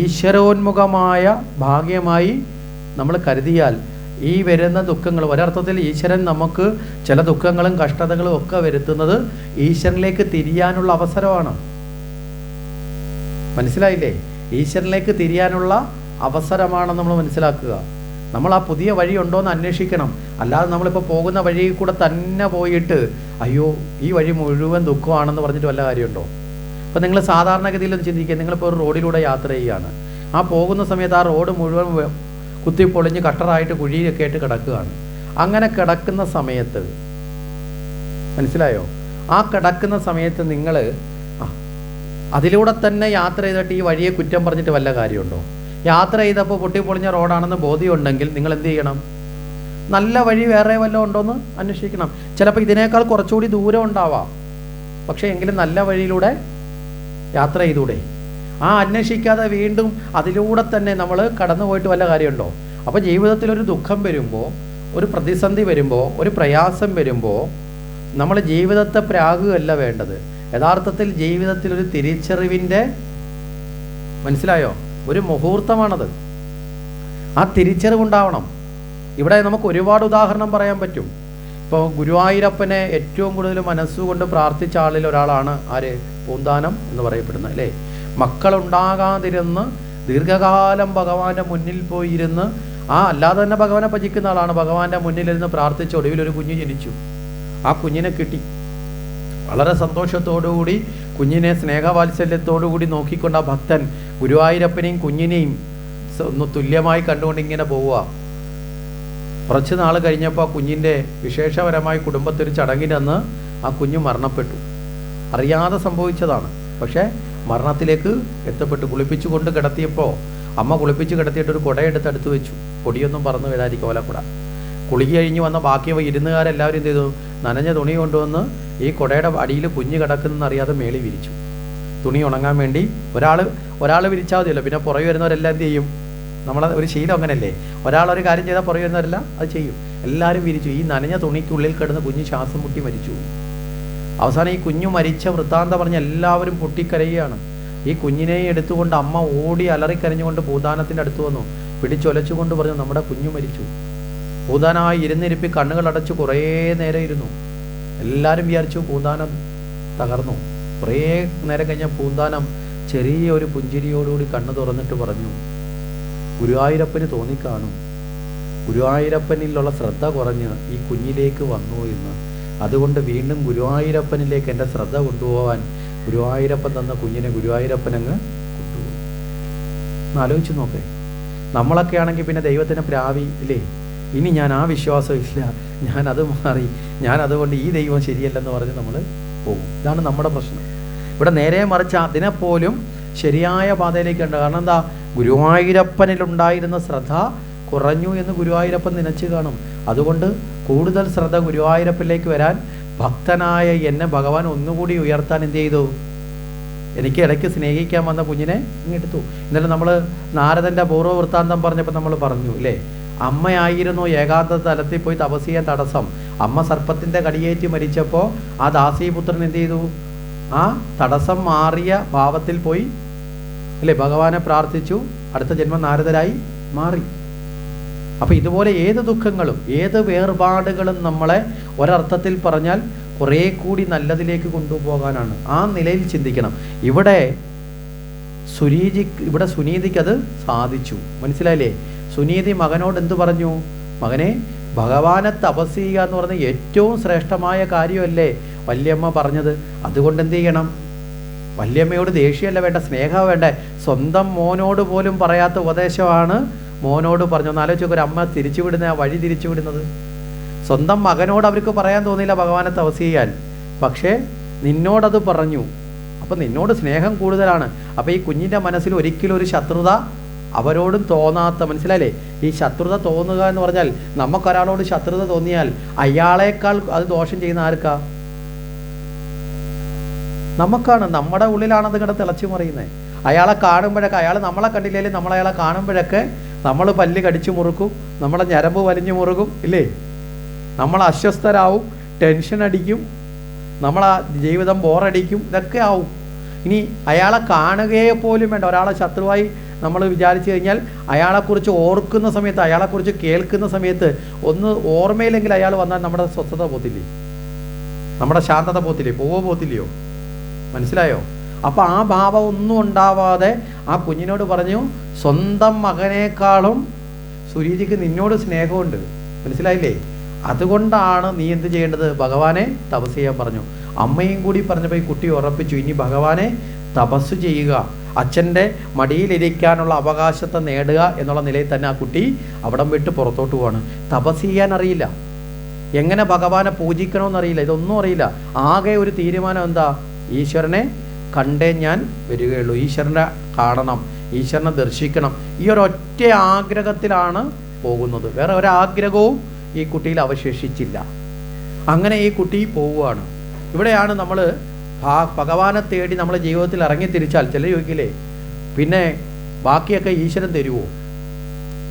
ഈശ്വരോന്മുഖമായ ഭാഗ്യമായി നമ്മൾ കരുതിയാൽ ഈ വരുന്ന ദുഃഖങ്ങൾ, ഒരർത്ഥത്തിൽ ഈശ്വരൻ നമുക്ക് ചില ദുഃഖങ്ങളും കഷ്ടതകളും ഒക്കെ വരുത്തുന്നത് ഈശ്വരനിലേക്ക് തിരിയാനുള്ള അവസരമാണ്. മനസ്സിലായില്ലേ? ഈശ്വരനിലേക്ക് തിരിയാനുള്ള അവസരമാണെന്ന് നമ്മൾ മനസ്സിലാക്കുക. നമ്മൾ ആ പുതിയ വഴി ഉണ്ടോയെന്ന് അന്വേഷിക്കണം. അല്ലാതെ നമ്മളിപ്പോൾ പോകുന്ന വഴി കൂടെ തന്നെ പോയിട്ട് അയ്യോ ഈ വഴി മുഴുവൻ ദുഃഖമാണെന്ന് പറഞ്ഞിട്ട് വല്ല കാര്യമുണ്ടോ? അപ്പോൾ നിങ്ങൾ സാധാരണഗതിയിൽ ചിന്തിക്കുക, നിങ്ങളിപ്പോൾ ഒരു റോഡിലൂടെ യാത്ര ചെയ്യുകയാണ്. ആ പോകുന്ന സമയത്ത് ആ റോഡ് മുഴുവൻ കുത്തിപ്പൊളിഞ്ഞ് കട്ടറായിട്ട് കുഴിയൊക്കെ ആയിട്ട് കിടക്കുകയാണ്. അങ്ങനെ കിടക്കുന്ന സമയത്ത് മനസ്സിലായോ? ആ കിടക്കുന്ന സമയത്ത് നിങ്ങൾ അതിലൂടെ തന്നെ യാത്ര ചെയ്തിട്ട് ഈ വഴിയെ കുറ്റം പറഞ്ഞിട്ട് വല്ല കാര്യമുണ്ടോ? യാത്ര ചെയ്തപ്പോൾ പൊട്ടിപ്പൊളിഞ്ഞ റോഡാണെന്ന് ബോധ്യമുണ്ടെങ്കിൽ നിങ്ങൾ എന്ത് ചെയ്യണം? നല്ല വഴി വേറെ വല്ലതും ഉണ്ടോയെന്ന് അന്വേഷിക്കണം. ചിലപ്പോൾ ഇതിനേക്കാൾ കുറച്ചുകൂടി ദൂരം ഉണ്ടാവാം, പക്ഷേ എങ്കിലും നല്ല വഴിയിലൂടെ യാത്ര ചെയ്തൂടെ? ആ അന്വേഷിക്കാതെ വീണ്ടും അതിലൂടെ തന്നെ നമ്മൾ കടന്നു പോയിട്ട് വല്ല കാര്യമുണ്ടോ? അപ്പോൾ ജീവിതത്തിലൊരു ദുഃഖം വരുമ്പോൾ, ഒരു പ്രതിസന്ധി വരുമ്പോൾ, ഒരു പ്രയാസം വരുമ്പോൾ നമ്മൾ ജീവിതത്തെ പ്രാകുകയല്ല വേണ്ടത്. യഥാർത്ഥത്തിൽ ജീവിതത്തിലൊരു തിരിച്ചറിവിൻ്റെ, മനസ്സിലായോ, ഒരു മുഹൂർത്തമാണത്. ആ തിരിച്ചറിവുണ്ടാവണം. ഇവിടെ നമുക്ക് ഒരുപാട് ഉദാഹരണം പറയാൻ പറ്റും. ഇപ്പോൾ ഗുരുവായൂരപ്പനെ ഏറ്റവും കൂടുതൽ മനസ്സുകൊണ്ട് പ്രാർത്ഥിച്ച ആളിൽ ഒരാളാണ് ആര്? പൂന്താനം എന്ന് പറയപ്പെടുന്നത് അല്ലേ? മക്കളുണ്ടാകാതിരുന്ന് ദീർഘകാലം ഭഗവാന്റെ മുന്നിൽ പോയിരുന്ന്, അല്ലാതെ തന്നെ ഭഗവാനെ ഭജിക്കുന്ന ആളാണ്. ഭഗവാന്റെ മുന്നിലിരുന്ന് പ്രാർത്ഥിച്ച ഒടുവിൽ ഒരു കുഞ്ഞ് ജനിച്ചു. ആ കുഞ്ഞിനെ കിട്ടി. വളരെ സന്തോഷത്തോടുകൂടി കുഞ്ഞിനെ സ്നേഹവാത്സല്യത്തോടുകൂടി നോക്കിക്കൊണ്ട് ആ ഭക്തൻ ഗുരുവായൂരപ്പനെയും കുഞ്ഞിനെയും ഒന്ന് തുല്യമായി കണ്ടുകൊണ്ട് ഇങ്ങനെ പോവുക. കുറച്ച് നാൾ കഴിഞ്ഞപ്പോൾ ആ കുഞ്ഞിൻ്റെ വിശേഷപരമായി കുടുംബത്തിൽ ചടങ്ങിനന്ന് ആ കുഞ്ഞ് മരണപ്പെട്ടു. അറിയാതെ സംഭവിച്ചതാണ്, പക്ഷേ മരണത്തിലേക്ക് എത്തപ്പെട്ടു. കുളിപ്പിച്ചു കൊണ്ട് കിടത്തിയപ്പോൾ അമ്മ കുളിപ്പിച്ച് കിടത്തിയിട്ട് ഒരു കുടയെടുത്ത് അടുത്ത് വെച്ചു, പൊടിയൊന്നും പറന്ന് വീഴാതിരിക്കും ഓലക്കുട. കുളിക്ക് കഴിഞ്ഞ് വന്ന ബാക്കി ഇരുന്നുകാരെല്ലാവരും എന്ത് ചെയ്തു? നനഞ്ഞ തുണി കൊണ്ടുവന്ന് ഈ കുടയുടെ അടിയിൽ കുഞ്ഞ് കിടക്കുന്നതെന്ന് അറിയാതെ മേളി വിരിച്ചു. തുണി ഉണങ്ങാൻ വേണ്ടി ഒരാൾ വിരിച്ചാൽ മതിയല്ലോ, പിന്നെ പുറകെ വരുന്നവരെല്ലാം എന്ത് ചെയ്യും? നമ്മളെ ഒരു ശീലം അങ്ങനല്ലേ, ഒരാളൊരു കാര്യം ചെയ്താൽ പുറകെ വരുന്നവരെല്ലാം അത് ചെയ്യും. എല്ലാവരും വിരിച്ചു. ഈ നനഞ്ഞ തുണിക്കുള്ളിൽ കിടന്ന് കുഞ്ഞ് ശ്വാസം മുട്ടി മരിച്ചു. അവസാനം ഈ കുഞ്ഞു മരിച്ച വൃത്താന്തം പറഞ്ഞ് എല്ലാവരും പൊട്ടിക്കരയുകയാണ്. ഈ കുഞ്ഞിനെ എടുത്തുകൊണ്ട് അമ്മ ഓടി അലറിക്കരഞ്ഞുകൊണ്ട് പൂന്താനത്തിൻ്റെ അടുത്ത് വന്നു. പിടിച്ചൊലച്ചുകൊണ്ട് പറഞ്ഞു, നമ്മുടെ കുഞ്ഞു മരിച്ചു. പൂന്താനമായി ഇരുന്നിരിപ്പി കണ്ണുകളടച്ച് കുറേ നേരം ഇരുന്നു. എല്ലാവരും വിചാരിച്ചു പൂന്താനം തകർന്നു. കുറേ നേരം കഴിഞ്ഞ പൂന്താനം ചെറിയൊരു പുഞ്ചിരിയോടുകൂടി കണ്ണു തുറന്നിട്ട് പറഞ്ഞു, ഗുരുവായൂരപ്പന് തോന്നിക്കാണും, ഗുരുവായൂരപ്പനിലുള്ള ശ്രദ്ധ കുറഞ്ഞ് ഈ കുഞ്ഞിലേക്ക് വന്നു എന്ന്. അതുകൊണ്ട് വീണ്ടും ഗുരുവായൂരപ്പനിലേക്ക് എൻ്റെ ശ്രദ്ധ കൊണ്ടുപോകാൻ ഗുരുവായൂരപ്പൻ തന്ന കുഞ്ഞിനെ ഗുരുവായൂരപ്പനങ്ങ് കൊണ്ടുപോകും. ആലോചിച്ച് നോക്കേ, നമ്മളൊക്കെ ആണെങ്കിൽ പിന്നെ ദൈവത്തിന് പ്രാവി ഇല്ലേ, ഇനി ഞാൻ ആ വിശ്വാസം ഇല്ല, ഞാനത് മാറി, ഞാൻ അതുകൊണ്ട് ഈ ദൈവം ശരിയല്ലെന്ന് പറഞ്ഞ് നമ്മൾ പോകും. ഇതാണ് നമ്മുടെ പ്രശ്നം. ഇവിടെ നേരെ മറിച്ച് അതിനെപ്പോലും ശരിയായ പാതയിലേക്ക് ഉണ്ട്. കാരണം എന്താ? ഗുരുവായൂരപ്പനിലുണ്ടായിരുന്ന ശ്രദ്ധ കുറഞ്ഞു എന്ന് ഗുരുവായൂരപ്പൻ നനച്ച് കാണും. അതുകൊണ്ട് കൂടുതൽ ശ്രദ്ധ ഗുരുവായൂരപ്പനിലേക്ക് വരാൻ ഭക്തനായ എന്നെ ഭഗവാൻ ഒന്നുകൂടി ഉയർത്താൻ എന്ത് ചെയ്തു? എനിക്ക് ഇടയ്ക്ക് സ്നേഹിക്കാൻ വന്ന കുഞ്ഞിനെ ഇങ്ങെടുത്തു. എന്നാലും നമ്മൾ നാരദൻ്റെ പൂർവ്വ വൃത്താന്തം പറഞ്ഞപ്പോൾ നമ്മൾ പറഞ്ഞു ഇല്ലേ, അമ്മയായിരുന്നു ഏകാന്ത തലത്തിൽ പോയി തപസ് ചെയ്യാൻ തടസ്സം. അമ്മ സർപ്പത്തിൻ്റെ കടിയേറ്റ് മരിച്ചപ്പോൾ ആ ദാസീപുത്രൻ എന്ത് ചെയ്തു? ആ തടസ്സം മാറിയ ഭാവത്തിൽ പോയി അല്ലേ ഭഗവാനെ പ്രാർത്ഥിച്ചു. അടുത്ത ജന്മം നാരദരായി മാറി. അപ്പോൾ ഇതുപോലെ ഏത് ദുഃഖങ്ങളും ഏത് വേർപാടുകളും നമ്മളെ ഒരർത്ഥത്തിൽ പറഞ്ഞാൽ കുറേ കൂടി നല്ലതിലേക്ക് കൊണ്ടുപോകാനാണ്. ആ നിലയിൽ ചിന്തിക്കണം. ഇവിടെ സുനീതിക്ക് അത് സാധിച്ചു. മനസ്സിലായില്ലേ? സുനീതി മകനോട് എന്തു പറഞ്ഞു? മകനെ, ഭഗവാനെ തപസ് ചെയ്യുക എന്ന് പറഞ്ഞ ഏറ്റവും ശ്രേഷ്ഠമായ കാര്യമല്ലേ വല്യമ്മ പറഞ്ഞത്? അതുകൊണ്ട് എന്ത് ചെയ്യണം? വല്യമ്മയോട് ദേഷ്യമല്ല വേണ്ട, സ്നേഹം വേണ്ടേ. സ്വന്തം മോനോട് പോലും പറയാത്ത ഉപദേശമാണ് മോനോട് പറഞ്ഞു. ഒന്ന് ആലോചിച്ച് ഒരു അമ്മ തിരിച്ചുവിടുന്ന ആ വഴി തിരിച്ചുവിടുന്നത്. സ്വന്തം മകനോട് അവർക്ക് പറയാൻ തോന്നിയില്ല ഭഗവാനെ തപസ് ചെയ്യാൻ, പക്ഷേ നിന്നോടത് പറഞ്ഞു. അപ്പം നിന്നോട് സ്നേഹം കൂടുതലാണ്. അപ്പോൾ ഈ കുഞ്ഞിൻ്റെ മനസ്സിൽ ഒരിക്കലും ഒരു ശത്രുത അവരോടും തോന്നാത്ത, മനസ്സിലായില്ലേ? ഈ ശത്രുത തോന്നുക എന്ന് പറഞ്ഞാൽ നമുക്കൊരാളോട് ശത്രുത തോന്നിയാൽ അയാളേക്കാൾ അത് ദോഷം ചെയ്യുന്ന ആർക്കാ? നമുക്കാണ്. നമ്മുടെ ഉള്ളിലാണത് ഇങ്ങനെ തിളച്ചു മറിയുന്നത്. അയാളെ കാണുമ്പോഴൊക്കെ, അയാൾ നമ്മളെ കണ്ടില്ലെങ്കിൽ നമ്മളയാളെ കാണുമ്പോഴൊക്കെ നമ്മൾ പല്ല് കടിച്ചു മുറുക്കും, നമ്മളെ ഞരമ്പ് വലിഞ്ഞു മുറുകും, ഇല്ലേ? നമ്മൾ അസ്വസ്ഥരാവും, ടെൻഷൻ അടിക്കും, നമ്മളെ ജീവിതം ബോറടിക്കും, ഇതൊക്കെ ആവും. ഇനി അയാളെ കാണുകയെ പോലും വേണ്ട, ഒരാളെ ശത്രുവായി നമ്മൾ വിചാരിച്ചു കഴിഞ്ഞാൽ അയാളെക്കുറിച്ച് ഓർക്കുന്ന സമയത്ത്, അയാളെക്കുറിച്ച് കേൾക്കുന്ന സമയത്ത് ഒന്ന് ഓർമ്മയില്ലെങ്കിൽ അയാൾ വന്നാൽ നമ്മുടെ സ്വസ്ഥത പോത്തില്ലേ? നമ്മുടെ ശാന്തത പോത്തില്ലേ? പോത്തില്ലയോ? മനസ്സിലായോ? അപ്പം ആ ഭാവം ഒന്നും ഉണ്ടാവാതെ ആ കുഞ്ഞിനോട് പറഞ്ഞു, സ്വന്തം മകനേക്കാളും സുരീജിക്ക് നിന്നോട് സ്നേഹമുണ്ട്, മനസ്സിലായില്ലേ? അതുകൊണ്ടാണ് നീ എന്ത് ചെയ്യേണ്ടത്? ഭഗവാനെ തപസ് ചെയ്യാൻ പറഞ്ഞു. അമ്മയും കൂടി പറഞ്ഞപ്പോൾ ഈ കുട്ടി ഉറപ്പിച്ചു, ഇനി ഭഗവാനെ തപസ് ചെയ്യുക, അച്ഛൻ്റെ മടിയിലിരിക്കാനുള്ള അവകാശത്തെ നേടുക എന്നുള്ള നിലയിൽ തന്നെ ആ കുട്ടി അവിടം വിട്ട് പുറത്തോട്ട് പോവാണ്. തപസ് ചെയ്യാൻ അറിയില്ല, എങ്ങനെ ഭഗവാനെ പൂജിക്കണമെന്നറിയില്ല, ഇതൊന്നും അറിയില്ല. ആകെ ഒരു തീരുമാനം എന്താ? ഈശ്വരനെ കണ്ടേ ഞാൻ വരികയുള്ളൂ, ഈശ്വരനെ കാണണം, ഈശ്വരനെ ദർശിക്കണം. ഈ ഒരൊറ്റ ആഗ്രഹത്തിലാണ് പോകുന്നത്. വേറെ ഒരാഗ്രഹവും ഈ കുട്ടിയിൽ അവശേഷിച്ചില്ല. അങ്ങനെ ഈ കുട്ടി പോവുകയാണ്. ഇവിടെയാണ് നമ്മൾ ഭഗവാനെ തേടി നമ്മൾ ജീവിതത്തിൽ ഇറങ്ങിത്തിരിച്ചാൽ, ചിലർ ചോദിക്കില്ലേ പിന്നെ ബാക്കിയൊക്കെ ഈശ്വരൻ തരുമോ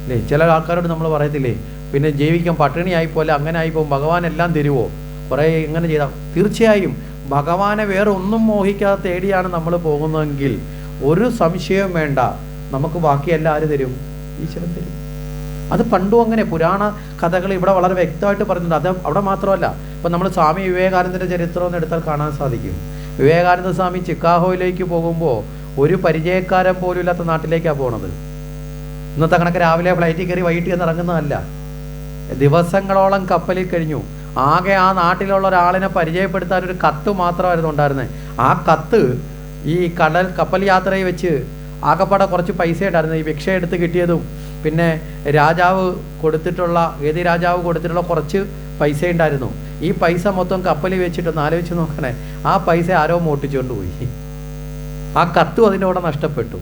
അല്ലേ? ചില ആൾക്കാരോട് നമ്മൾ പറയത്തില്ലേ, പിന്നെ ജീവിക്കാൻ പട്ടിണിയായിപ്പോലെ അങ്ങനെ ആയിപ്പോൾ ഭഗവാൻ എല്ലാം തരുമോ? കുറേ ഇങ്ങനെ ചെയ്താൽ തീർച്ചയായും ഭഗവാനെ വേറെ ഒന്നും മോഹിക്കാതെ തേടിയാണ് നമ്മൾ പോകുന്നതെങ്കിൽ ഒരു സംശയവും വേണ്ട, നമുക്ക് ബാക്കിയെല്ലാം ആര് തരും? ഈശ്വരൻ തരും. അത് പണ്ടും അങ്ങനെ പുരാണ കഥകൾ ഇവിടെ വളരെ വ്യക്തമായിട്ട് പറയുന്നുണ്ട്. അത് അവിടെ മാത്രമല്ല, ഇപ്പം നമ്മൾ സ്വാമി വിവേകാനന്ദൻ്റെ ചരിത്രം ഒന്ന് എടുത്താൽ കാണാൻ സാധിക്കും. വിവേകാനന്ദ സ്വാമി ചിക്കാഗോയിലേക്ക് പോകുമ്പോൾ ഒരു പരിചയക്കാരൻ പോലും ഇല്ലാത്ത നാട്ടിലേക്കാണ് പോണത്. ഇന്നത്തെ കണക്ക് രാവിലെ ഫ്ലൈറ്റിൽ കയറി വൈകിട്ട് എന്ന് ഇറങ്ങുന്നതല്ല. ദിവസങ്ങളോളം കപ്പലിൽ കഴിഞ്ഞു. ആകെ ആ നാട്ടിലുള്ള ഒരാളിനെ പരിചയപ്പെടുത്താൻ ഒരു കത്ത് മാത്രമായിരുന്നു ഉണ്ടായിരുന്നത്. ആ കത്ത് ഈ കപ്പൽ യാത്രയിൽ വെച്ച് ആകപ്പാടെ കുറച്ച് പൈസ ഉണ്ടായിരുന്നു. ഈ ഭിക്ഷ എടുത്ത് കിട്ടിയതും പിന്നെ രാജാവ് കൊടുത്തിട്ടുള്ള കുറച്ച് പൈസ ഉണ്ടായിരുന്നു. ഈ പൈസ മൊത്തം കപ്പലിൽ വെച്ചിട്ടൊന്ന് ആലോചിച്ച് നോക്കണേ, ആ പൈസ ആരോ മോട്ടിച്ചുകൊണ്ട് പോയി. ആ കത്തും അതിൻ്റെ കൂടെ നഷ്ടപ്പെട്ടു,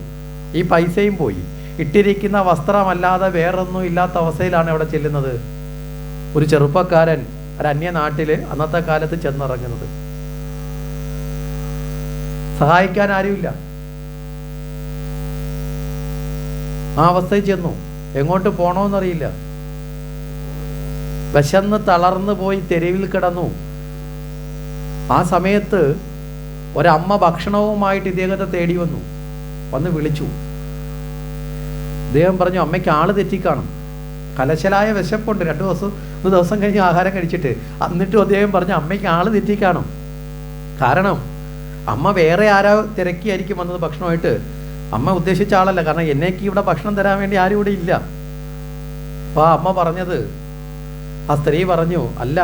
ഈ പൈസയും പോയി. ഇട്ടിരിക്കുന്ന വസ്ത്രമല്ലാതെ വേറൊന്നും ഇല്ലാത്ത അവസ്ഥയിലാണ് ഇവിടെ ചെല്ലുന്നത്. ഒരു ചെറുപ്പക്കാരൻ ഒരു അന്യനാട്ടിൽ അന്നത്തെ കാലത്ത് ചെന്നിറങ്ങുന്നത്. സഹായിക്കാൻ ആരുമില്ല. ആ അവസ്ഥയിൽ ചെന്നു. എങ്ങോട്ട് പോകണമെന്നറിയില്ല. വിശന്ന് തളർന്നു പോയി തെരുവിൽ കിടന്നു. ആ സമയത്ത് ഒരമ്മ ഭക്ഷണവുമായിട്ട് ഇദ്ദേഹത്തെ തേടി വന്ന് വിളിച്ചു. ഇദ്ദേഹം പറഞ്ഞു, അമ്മയ്ക്ക് ആള് തെറ്റിക്കാണും, കലശലായ വിശപ്പുണ്ട്, 2 ദിവസം കഴിഞ്ഞ് ആഹാരം കഴിച്ചിട്ട്. എന്നിട്ടും അദ്ദേഹം പറഞ്ഞു, അമ്മയ്ക്ക് ആള് തെറ്റിക്കാണും. കാരണം അമ്മ വേറെ ആരോ തിരക്കിയായിരിക്കും വന്നത് ഭക്ഷണമായിട്ട്. അമ്മ ഉദ്ദേശിച്ച ആളല്ല, കാരണം എന്നേക്ക് ഇവിടെ ഭക്ഷണം തരാൻ വേണ്ടി ആരും ഇവിടെ ഇല്ല. അപ്പോൾ ആ അമ്മ പറഞ്ഞത്, ആ സ്ത്രീ പറഞ്ഞു, അല്ല,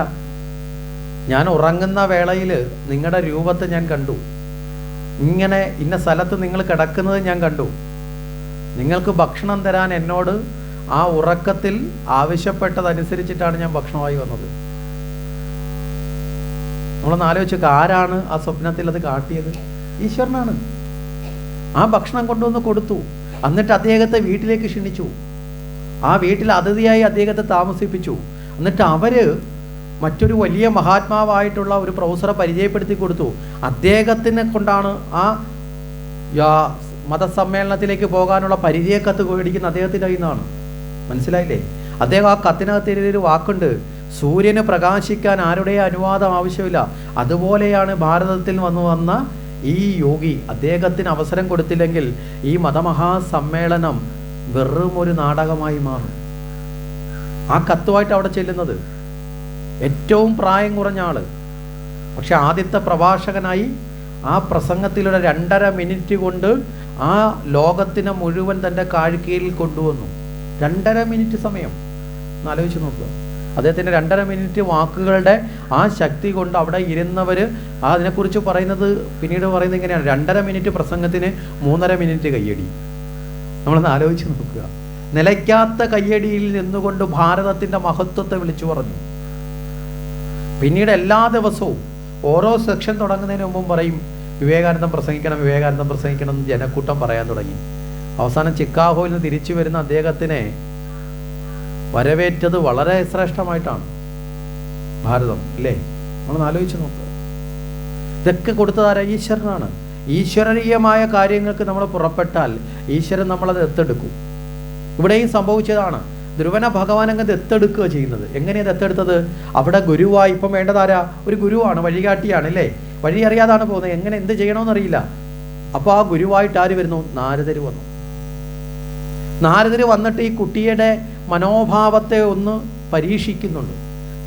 ഞാൻ ഉറങ്ങുന്ന വേളയിൽ നിങ്ങളുടെ രൂപത്തെ ഞാൻ കണ്ടു, ഇങ്ങനെ ഇന്ന സ്ഥലത്ത് നിങ്ങൾ കിടക്കുന്നത് ഞാൻ കണ്ടു. നിങ്ങൾക്ക് ഭക്ഷണം തരാൻ എന്നോട് ആ ഉറക്കത്തിൽ ആവശ്യപ്പെട്ടതനുസരിച്ചിട്ടാണ് ഞാൻ ഭക്ഷണമായി വന്നത്. നമ്മളൊന്ന് ആലോചിച്ച്, ആരാണ് ആ സ്വപ്നത്തിൽ അത് കാട്ടിയത്? ഈശ്വരനാണ്. ആ ഭക്ഷണം കൊണ്ടുവന്ന് കൊടുത്തു. എന്നിട്ട് അദ്ദേഹത്തെ വീട്ടിലേക്ക് ക്ഷണിച്ചു. ആ വീട്ടിൽ അതിഥിയായി അദ്ദേഹത്തെ താമസിപ്പിച്ചു. എന്നിട്ട് അവര് മറ്റൊരു വലിയ മഹാത്മാവായിട്ടുള്ള ഒരു പ്രൊഫസറെ പരിചയപ്പെടുത്തി കൊടുത്തു. അദ്ദേഹത്തിനെ കൊണ്ടാണ് ആ മതസമ്മേളനത്തിലേക്ക് പോകാനുള്ള പരിചയക്കത്ത് മേടിക്കുന്ന അദ്ദേഹത്തിൻ്റെ കയ്യിൽ നിന്നാണ്. മനസ്സിലായില്ലേ? അദ്ദേഹം ആ കത്തിനകത്ത് എഴുതിയൊരു വാക്കുണ്ട്, സൂര്യന് പ്രകാശിക്കാൻ ആരുടെ അനുവാദം ആവശ്യമില്ല. അതുപോലെയാണ് ഭാരതത്തിൽ വന്ന ഈ യോഗി. അദ്ദേഹത്തിന് അവസരം കൊടുത്തില്ലെങ്കിൽ ഈ മതമഹാസമ്മേളനം വെറും ഒരു നാടകമായി മാറും. ആ കത്തുമായിട്ട് അവിടെ ചെല്ലുന്നത് ഏറ്റവും പ്രായം കുറഞ്ഞ ആള്, പക്ഷെ ആദ്യത്തെ പ്രഭാഷകനായി ആ പ്രസംഗത്തിലൂടെ 2.5 മിനിറ്റ് കൊണ്ട് ആ ലോകത്തിനെ മുഴുവൻ തൻ്റെ കാഴ്ചയിൽ കൊണ്ടുവന്നു. 2.5 മിനിറ്റ് സമയം ഒന്ന് ആലോചിച്ച് നോക്കുക. അദ്ദേഹത്തിൻ്റെ 2.5 മിനിറ്റ് വാക്കുകളുടെ ആ ശക്തി കൊണ്ട് അവിടെ ഇരുന്നവർ അതിനെക്കുറിച്ച് പറയുന്നത്, പിന്നീട് പറയുന്നത് ഇങ്ങനെയാണ്, 2.5 മിനിറ്റ് പ്രസംഗത്തിന് 3.5 മിനിറ്റ് കയ്യടി. നമ്മളൊന്ന് ആലോചിച്ച് നോക്കുക. നിലയ്ക്കാത്ത കയ്യടിയിൽ നിന്നുകൊണ്ട് ഭാരതത്തിൻ്റെ മഹത്വത്തെ വിളിച്ചു പറഞ്ഞു. പിന്നീട് എല്ലാ ദിവസവും ഓരോ സെക്ഷൻ തുടങ്ങുന്നതിന് മുമ്പും പറയും, വിവേകാനന്ദം പ്രസംഗിക്കണം, വിവേകാനന്ദം പ്രസംഗിക്കണം എന്ന് ജനക്കൂട്ടം പറയാൻ തുടങ്ങി. അവസാനം ചിക്കാഗോയിൽ നിന്ന് തിരിച്ചു വരുന്ന അദ്ദേഹത്തിനെ വരവേറ്റത് വളരെ ശ്രേഷ്ഠമായിട്ടാണ് ഭാരതം, ഇല്ലേ? നമ്മളൊന്ന് ആലോചിച്ച് നോക്കുക. ഇതൊക്കെ കൊടുത്തതാരാ? ഈശ്വരനാണ്. ഈശ്വരീയമായ കാര്യങ്ങൾക്ക് നമ്മൾ പുറപ്പെട്ടാൽ ഈശ്വരൻ നമ്മളത് ദത്തെടുക്കും. ഇവിടെയും സംഭവിച്ചതാണ്. ധ്രുവന ഭഗവാൻ അങ്ങ് ദത്തെടുക്കുക ചെയ്യുന്നത്. എങ്ങനെയാണ് ദത്തെടുത്തത്? അവിടെ ഗുരുവായി ഇപ്പം വേണ്ടതാരാ? ഒരു ഗുരുവാണ്, വഴികാട്ടിയാണ്, അല്ലേ? വഴി അറിയാതാണ് പോകുന്നത്, എങ്ങനെ എന്ത് ചെയ്യണമെന്നറിയില്ല. അപ്പോൾ ആ ഗുരുവായിട്ട് ആര് വരുന്നു? നാരദർ വന്നു. നാരദർ വന്നിട്ട് ഈ കുട്ടിയുടെ മനോഭാവത്തെ ഒന്ന് പരീക്ഷിക്കുന്നുണ്ട്.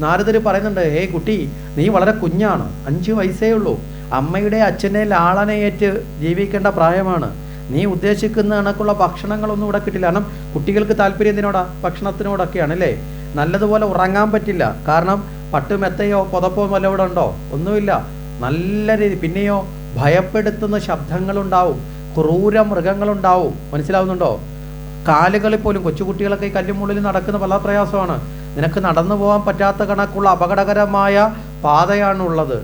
നാരദർ പറയുന്നുണ്ട്, ഹേ കുട്ടി, നീ വളരെ കുഞ്ഞാണ്, 5 വയസ്സേ ഉള്ളൂ, അമ്മയുടെ അച്ഛനെ ലാളനയേറ്റ് ജീവിക്കേണ്ട പ്രായമാണ്. നീ ഉദ്ദേശിക്കുന്ന കണക്കുള്ള ഭക്ഷണങ്ങളൊന്നും ഇവിടെ കിട്ടില്ല. കാരണം കുട്ടികൾക്ക് താല്പര്യം എന്തിനോടാ? ഭക്ഷണത്തിനോടൊക്കെയാണ്, അല്ലേ? നല്ലതുപോലെ ഉറങ്ങാൻ പറ്റില്ല. കാരണം പട്ടുമെത്തയോ പുതപ്പോ വല്ല ഇവിടെ ഉണ്ടോ? ഒന്നുമില്ല. നല്ല രീതി. പിന്നെയോ ഭയപ്പെടുത്തുന്ന ശബ്ദങ്ങളുണ്ടാവും, ക്രൂര മൃഗങ്ങളുണ്ടാവും. മനസ്സിലാവുന്നുണ്ടോ? കാലുകളിൽ പോലും കൊച്ചുകുട്ടികളൊക്കെ ഈ കല്ലുമുള്ളിൽ നടക്കുന്ന പല പ്രയാസമാണ്. നിനക്ക് നടന്നു പോകാൻ പറ്റാത്ത കണക്കുള്ള അപകടകരമായ പാതയാണുള്ളത്.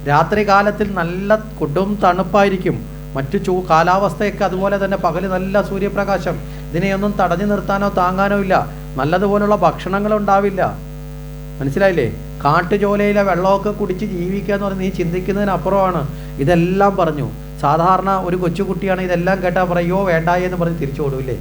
രാത്രി കാലത്തിൽ നല്ല കൊടും തണുപ്പായിരിക്കും. മറ്റു കാലാവസ്ഥയൊക്കെ അതുപോലെ തന്നെ. പകല് നല്ല സൂര്യപ്രകാശം. ഇതിനെയൊന്നും തടഞ്ഞു നിർത്താനോ താങ്ങാനോ ഇല്ല. നല്ലതുപോലുള്ള ഭക്ഷണങ്ങളുണ്ടാവില്ല. മനസ്സിലായില്ലേ? കാട്ടുചോലയിലെ വെള്ളമൊക്കെ കുടിച്ച് ജീവിക്കുക എന്ന് പറഞ്ഞ് നീ ചിന്തിക്കുന്നതിനപ്പുറമാണ്. ഇതെല്ലാം പറഞ്ഞു. സാധാരണ ഒരു കൊച്ചുകുട്ടിയാണ് ഇതെല്ലാം കേട്ടാൽ പറയോ വേണ്ടായെന്ന് പറഞ്ഞ് തിരിച്ചു ഓടൂല്ലേ?